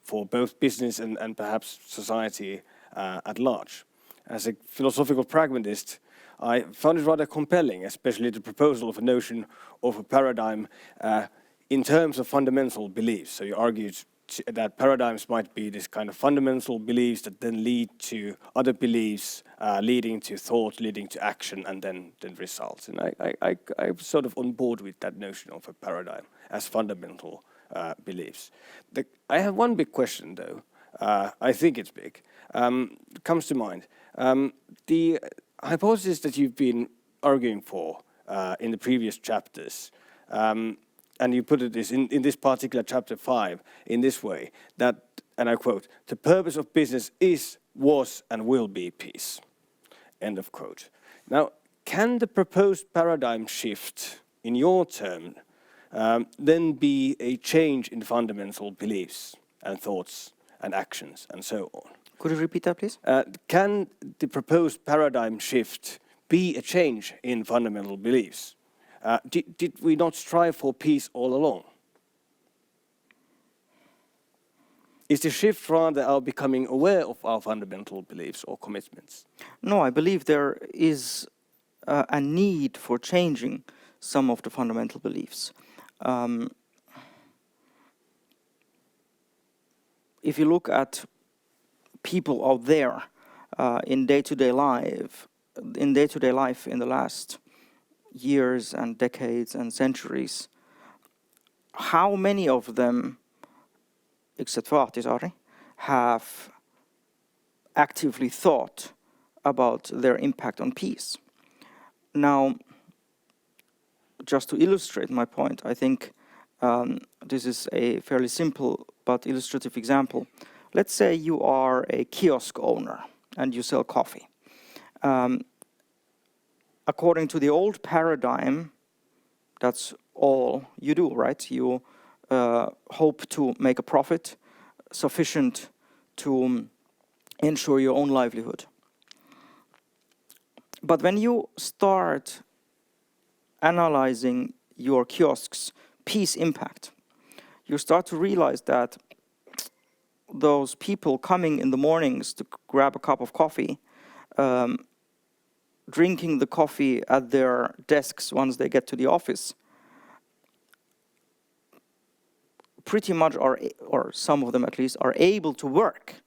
for both business and perhaps society at large. As a philosophical pragmatist, I found it rather compelling, especially the proposal of a notion of a paradigm in terms of fundamental beliefs. So you argued that paradigms might be this kind of fundamental beliefs that then lead to other beliefs, leading to thought, leading to action, and then results. And I'm sort of on board with that notion of a paradigm as fundamental beliefs. I have one big question, though. I think it's big. Comes to mind. The hypothesis that you've been arguing for in the previous chapters, and you put it in this particular chapter 5 in this way, that, and I quote, "The purpose of business is, was, and will be peace." End of quote. Now, can the proposed paradigm shift, in your term, then be a change in fundamental beliefs and thoughts and actions and so on? Could you repeat that, please? Can the proposed paradigm shift be a change in fundamental beliefs? Did we not strive for peace all along? Is the shift rather our becoming aware of our fundamental beliefs or commitments? No, I believe there is a need for changing some of the fundamental beliefs. If you look at people out there in day-to-day life in the last years and decades and centuries, how many of them, except for Ahtisaari, have actively thought about their impact on peace? Now, just to illustrate my point, I think this is a fairly simple but illustrative example. Let's say you are a kiosk owner and you sell coffee. According to the old paradigm, that's all you do, right? You hope to make a profit sufficient to ensure your own livelihood. But when you start analyzing your kiosk's peace impact, you start to realize that those people coming in the mornings to grab a cup of coffee, drinking the coffee at their desks once they get to the office, pretty much are, or some of them at least, are able to work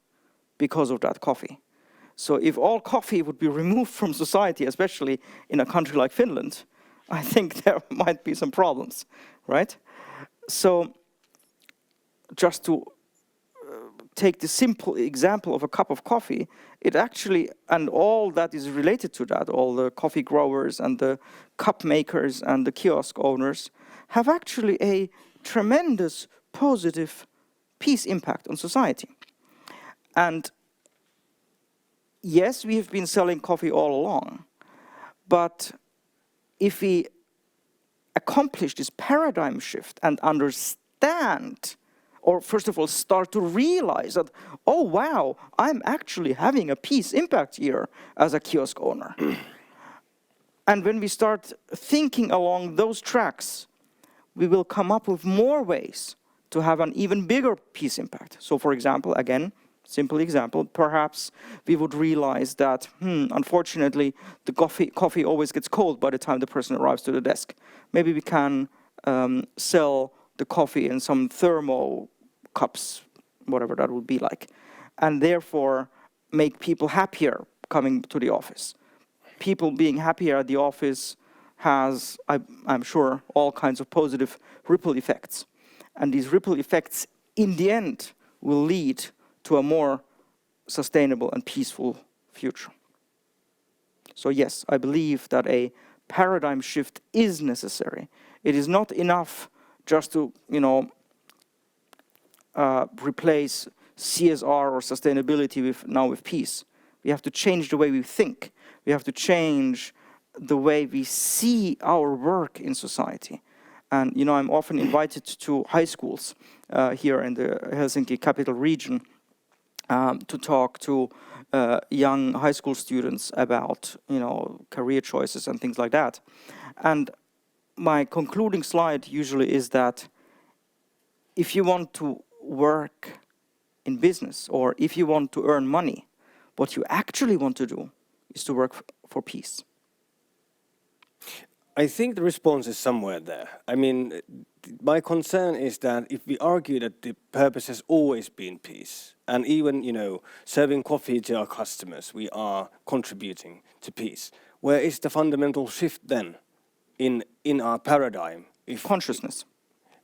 because of that coffee. So if all coffee would be removed from society, especially in a country like Finland, I think there might be some problems, right? So just to take the simple example of a cup of coffee, it actually, and all that is related to that, all the coffee growers and the cup makers and the kiosk owners, have actually a tremendous positive peace impact on society. And yes, we have been selling coffee all along, but if we accomplish this paradigm shift and understand, or first of all start to realize that, oh wow, I'm actually having a peace impact here as a kiosk owner. And when we start thinking along those tracks, we will come up with more ways to have an even bigger peace impact. So for example, again, Simple example, perhaps we would realize that, unfortunately, the coffee always gets cold by the time the person arrives to the desk. Maybe we can sell the coffee in some thermo cups, whatever that would be like, and therefore make people happier coming to the office. People being happier at the office has, I'm sure, all kinds of positive ripple effects. And these ripple effects, in the end, will lead to a more sustainable and peaceful future. So yes, I believe that a paradigm shift is necessary. It is not enough just to, replace CSR or sustainability with peace. We have to change the way we think. We have to change the way we see our work in society. And I'm often invited to high schools here in the Helsinki capital region to talk to young high school students about career choices and things like that. And my concluding slide usually is that if you want to work in business or if you want to earn money, what you actually want to do is to work for peace. I think the response is somewhere there. I mean, my concern is that if we argue that the purpose has always been peace, and even, serving coffee to our customers, we are contributing to peace, where is the fundamental shift then in our paradigm? Consciousness.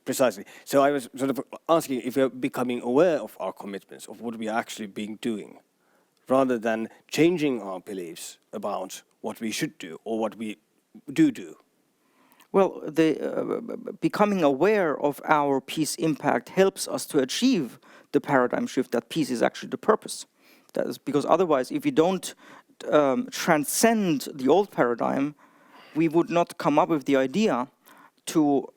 Precisely. So I was sort of asking if we're becoming aware of our commitments, of what we are actually being doing, rather than changing our beliefs about what we should do or what we do. Well, becoming aware of our peace impact helps us to achieve the paradigm shift that peace is actually the purpose. That is because otherwise, if we don't transcend the old paradigm, we would not come up with the idea to,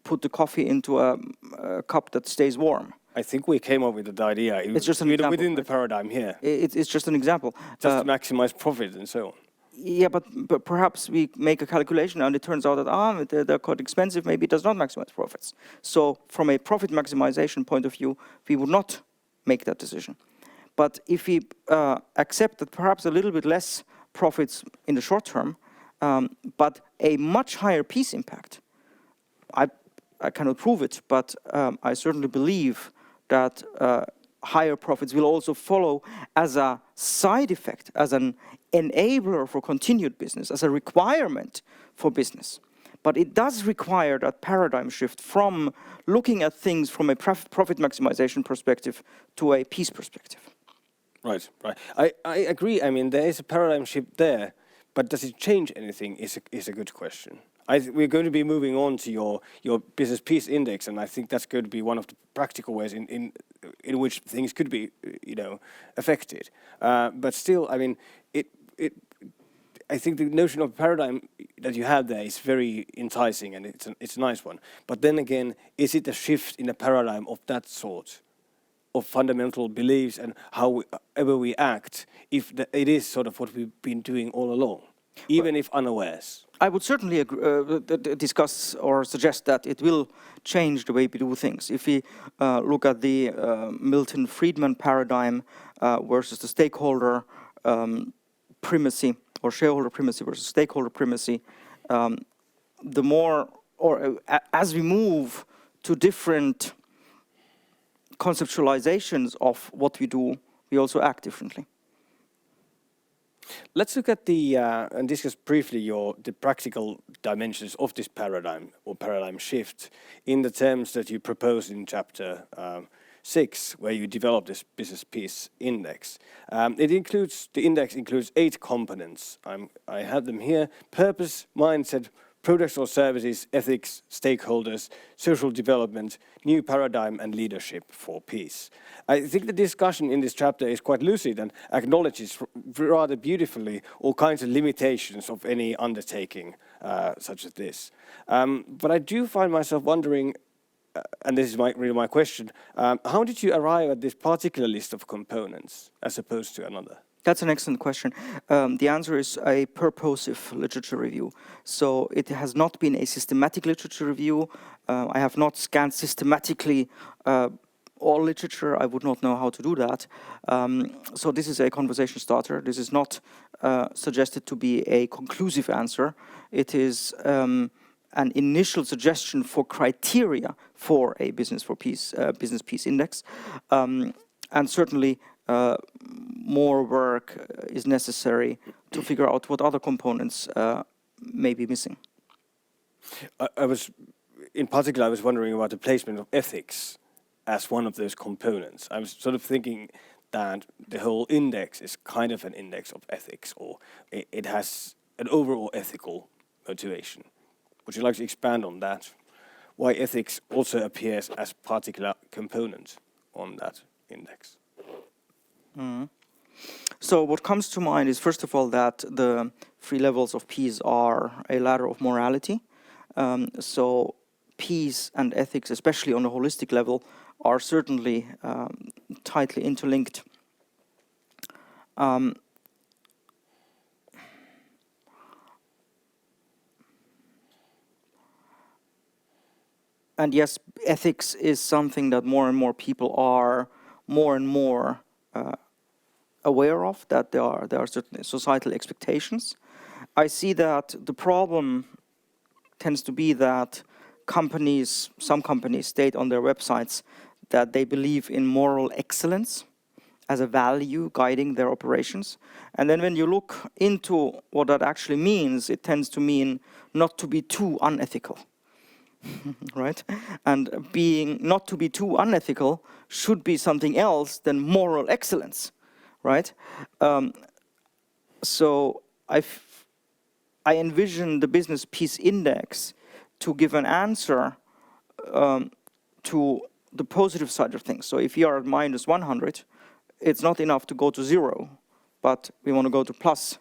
put the coffee into a cup that stays warm. I think we came up with the idea. It's just an example, within right? the paradigm here. It's just an example. Just to maximize profit and so on. Yeah, but perhaps we make a calculation and it turns out that they're quite expensive, maybe it does not maximize profits. So from a profit maximization point of view, we would not make that decision. But if we accept that perhaps a little bit less profits in the short term, but a much higher peace impact, I cannot prove it, but I certainly believe that higher profits will also follow as a side effect, as an enabler for continued business, as a requirement for business. But it does require that paradigm shift from looking at things from a profit maximization perspective to a peace perspective. Right. I agree. I mean, there is a paradigm shift there, but does it change anything is a good question. We're going to be moving on to your business peace index, and I think that's going to be one of the practical ways in which things could be, affected. But still, I mean, I think the notion of paradigm that you have there is very enticing, and it's a nice one. But then again, is it a shift in a paradigm of that sort, of fundamental beliefs and however we act, if it is sort of what we've been doing all along, even if unawares? I would certainly discuss or suggest that it will change the way we do things. If we look at the Milton Friedman paradigm versus the stakeholder primacy, or shareholder primacy versus stakeholder primacy, the more, or as we move to different conceptualizations of what we do, we also act differently. Let's look at and discuss briefly the practical dimensions of this paradigm or paradigm shift in the terms that you propose in chapter 6, where you develop this business peace index. The index includes 8 components. I have them here: purpose, mindset, products or services, ethics, stakeholders, social development, new paradigm, and leadership for peace. I think the discussion in this chapter is quite lucid and acknowledges rather beautifully all kinds of limitations of any undertaking such as this. But I do find myself wondering, and this is really my question, how did you arrive at this particular list of components as opposed to another? That's an excellent question. The answer is a purposive literature review. So it has not been a systematic literature review. I have not scanned systematically all literature, I would not know how to do that. So this is a conversation starter. This is not suggested to be a conclusive answer. It is an initial suggestion for criteria for a business peace index, and certainly more work is necessary to figure out what other components may be missing. In particular, I was wondering about the placement of ethics as one of those components. I was sort of thinking that the whole index is kind of an index of ethics, or it has an overall ethical motivation. Would you like to expand on that? Why ethics also appears as a particular component on that index? So what comes to mind is, first of all, that the 3 levels of peace are a ladder of morality. So peace and ethics, especially on a holistic level, are certainly tightly interlinked. And yes, ethics is something that more and more people are more and more aware of, that there are certain societal expectations. I see that the problem tends to be that some companies state on their websites that they believe in moral excellence as a value guiding their operations. And then when you look into what that actually means, it tends to mean not to be too unethical. Right? And not to be too unethical should be something else than moral excellence, right? So I envision the Business Peace Index to give an answer to the positive side of things. So if you are at minus 100, it's not enough to go to 0, but we want to go to plus,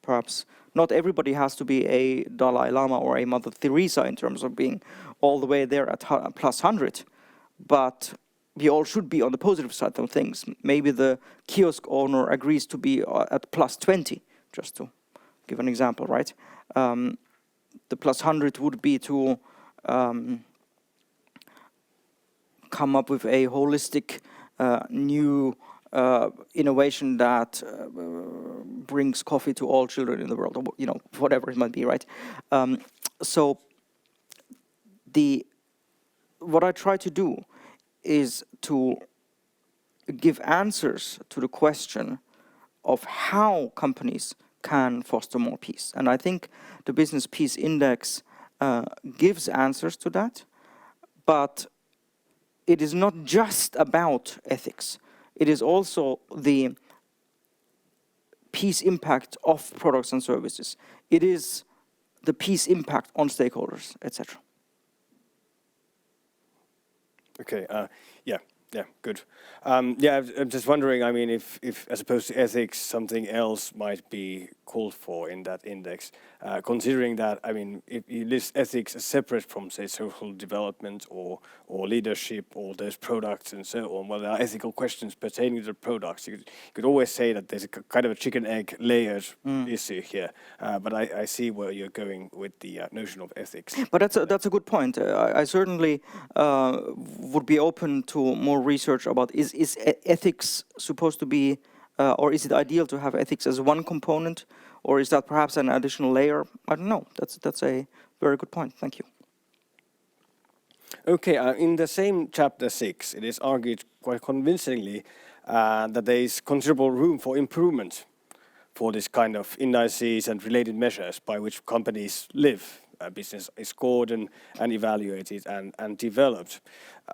perhaps. Not everybody has to be a Dalai Lama or a Mother Teresa in terms of being all the way there at plus 100, but we all should be on the positive side of things. Maybe the kiosk owner agrees to be at plus 20, just to give an example, right? The plus 100 would be to come up with a holistic new innovation that brings coffee to all children in the world, or whatever it might be, right? So what I try to do is to give answers to the question of how companies can foster more peace. And I think the Business Peace Index gives answers to that, but it is not just about ethics. It is also the peace impact of products and services. It is the peace impact on stakeholders, etc. Okay, yeah, good. I'm just wondering, I mean, if as opposed to ethics, something else might be called for in that index, considering that, I mean, if you list ethics as separate from, say, social development or leadership or those products and so on, well, there are ethical questions pertaining to the products. You could always say that there's a kind of a chicken-egg layered issue here, but I see where you're going with the notion of ethics. But that's a good point. I certainly would be open to more research about is ethics supposed to be, or is it ideal to have ethics as one component, or is that perhaps an additional layer? I don't know. That's a very good point. Thank you. Okay, in the same chapter 6, it is argued quite convincingly that there is considerable room for improvement for this kind of indices and related measures by which companies live. Business is scored and evaluated and developed.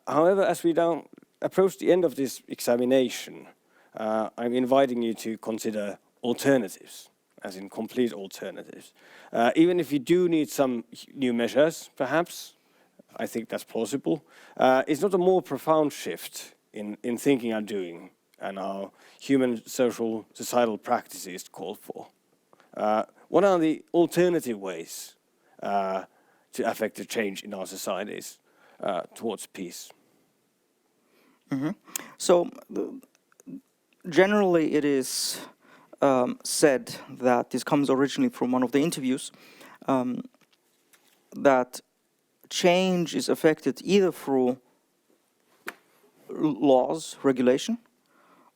However, as we now approach the end of this examination, I'm inviting you to consider alternatives, as in complete alternatives. Even if you do need some new measures, perhaps, I think that's plausible, it's not a more profound shift in thinking and doing and our human, social, societal practices called for. What are the alternative ways to affect the change in our societies towards peace? Mm-hmm. So generally it is said that this comes originally from one of the interviews, that change is affected either through laws, regulation,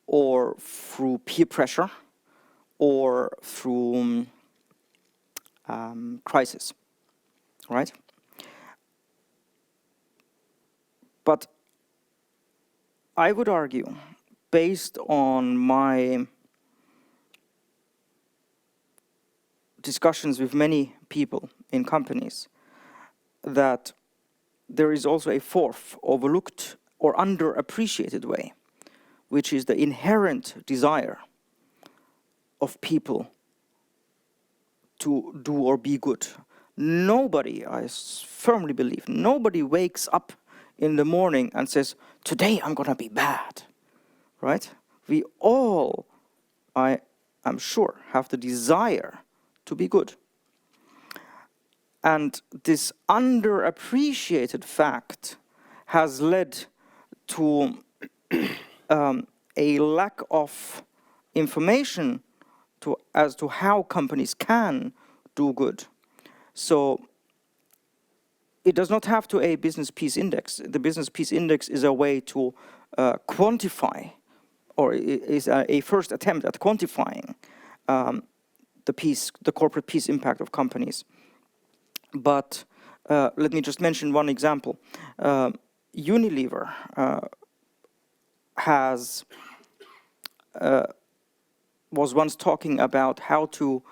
or through peer pressure, or through crisis, right? But I would argue, based on my discussions with many people in companies, that there is also a fourth overlooked or underappreciated way, which is the inherent desire of people to do or be good. Nobody, I firmly believe, nobody wakes up in the morning and says, today I'm gonna be bad, right? We all, I am sure, have the desire to be good. And this underappreciated fact has led to a lack of information as to how companies can do good. So it does not have to a business peace index. The business peace index is a way to quantify, or is a first attempt at quantifying the corporate peace impact of companies. But let me just mention one example. Unilever was once talking about how to,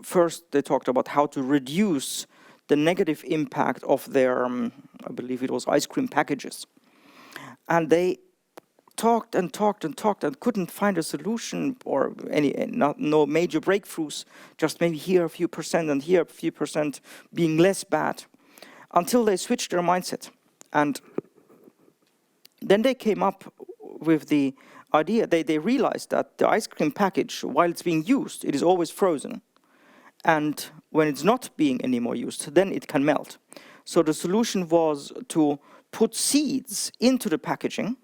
first they talked about how to reduce the negative impact of their, I believe it was ice cream packages. And they talked and talked and talked and couldn't find a solution or no major breakthroughs, just maybe here a few percent and here a few percent being less bad, until they switched their mindset. And then they came up with the idea, they realized that the ice cream package, while it's being used, it is always frozen. And when it's not being anymore used, then it can melt. So the solution was to put seeds into the packaging,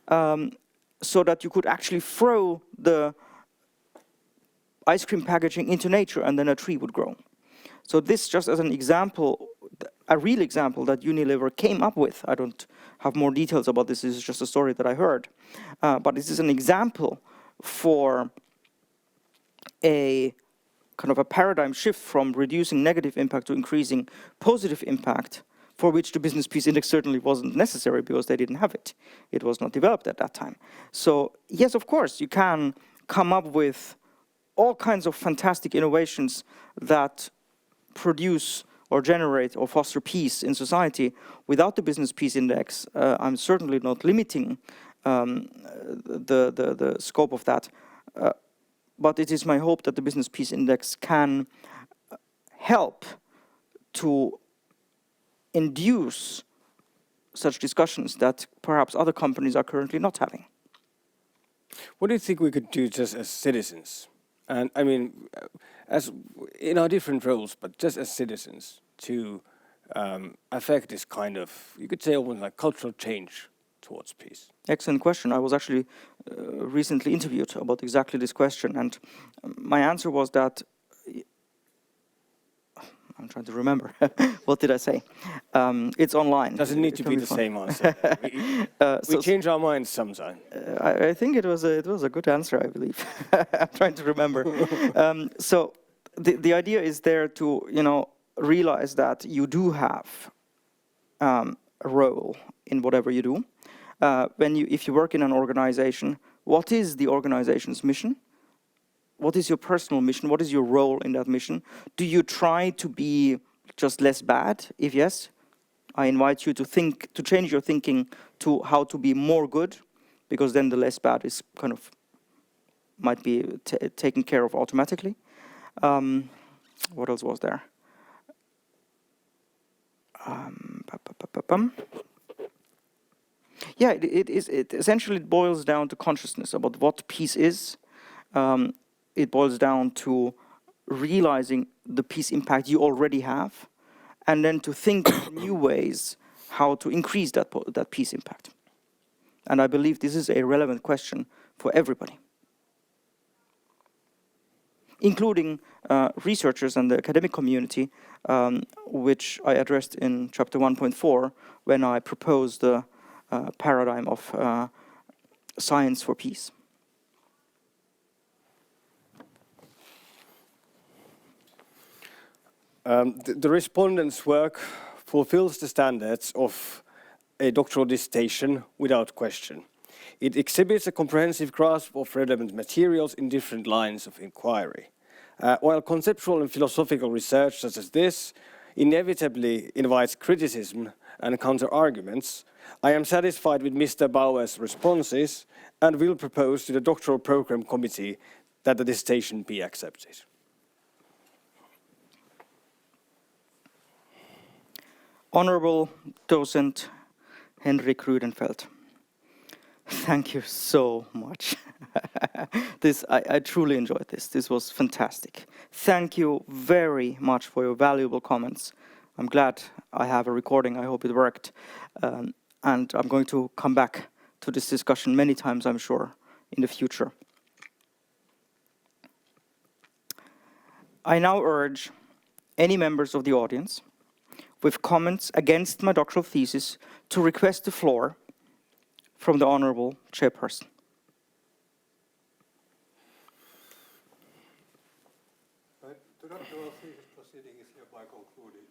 so that you could actually throw the ice cream packaging into nature and then a tree would grow. So this just as an example, a real example that Unilever came up with. I don't have more details about this. This is just a story that I heard. But this is an example for a kind of a paradigm shift from reducing negative impact to increasing positive impact, for which the business peace index certainly wasn't necessary because they didn't have it. It was not developed at that time. So yes, of course, you can come up with all kinds of fantastic innovations that produce or generate or foster peace in society without the business peace index. I'm certainly not limiting the scope of that, but it is my hope that the business peace index can help to induce such discussions that perhaps other companies are currently not having. What do you think we could do just as citizens? And I mean, as in our different roles, but just as citizens to affect this kind of, you could say almost like cultural change towards peace? Excellent question. I was actually recently interviewed about exactly this question, and my answer was that, I'm trying to remember. What did I say? It's online. Doesn't need to be the same answer. We change our minds sometimes. I think it was a good answer, I believe. I'm trying to remember. So the idea is there to realize that you do have a role in whatever you do. If you work in an organization, what is the organization's mission? What is your personal mission? What is your role in that mission? Do you try to be just less bad? If yes, I invite you to change your thinking to how to be more good, because then the less bad is kind of might be taken care of automatically. What else was there? Yeah, it essentially boils down to consciousness about what peace is. It boils down to realizing the peace impact you already have, and then to think of new ways how to increase that peace impact. And I believe this is a relevant question for everybody, including researchers and the academic community, which I addressed in chapter 1.4 when I proposed the paradigm of science for peace. The respondents' work fulfills the standards of a doctoral dissertation without question. It exhibits a comprehensive grasp of relevant materials in different lines of inquiry. While conceptual and philosophical research such as this inevitably invites criticism and counter-arguments, I am satisfied with Mr. Bauer's responses and will propose to the doctoral program committee that the dissertation be accepted. Honorable Docent Henrik Rydenfelt, thank you so much. I truly enjoyed this. This was fantastic. Thank you very much for your valuable comments. I'm glad I have a recording. I hope it worked. And I'm going to come back to this discussion many times, I'm sure, in the future. I now urge any members of the audience with comments against my doctoral thesis to request the floor from the Honorable Chairperson. The doctoral thesis proceeding is hereby concluded.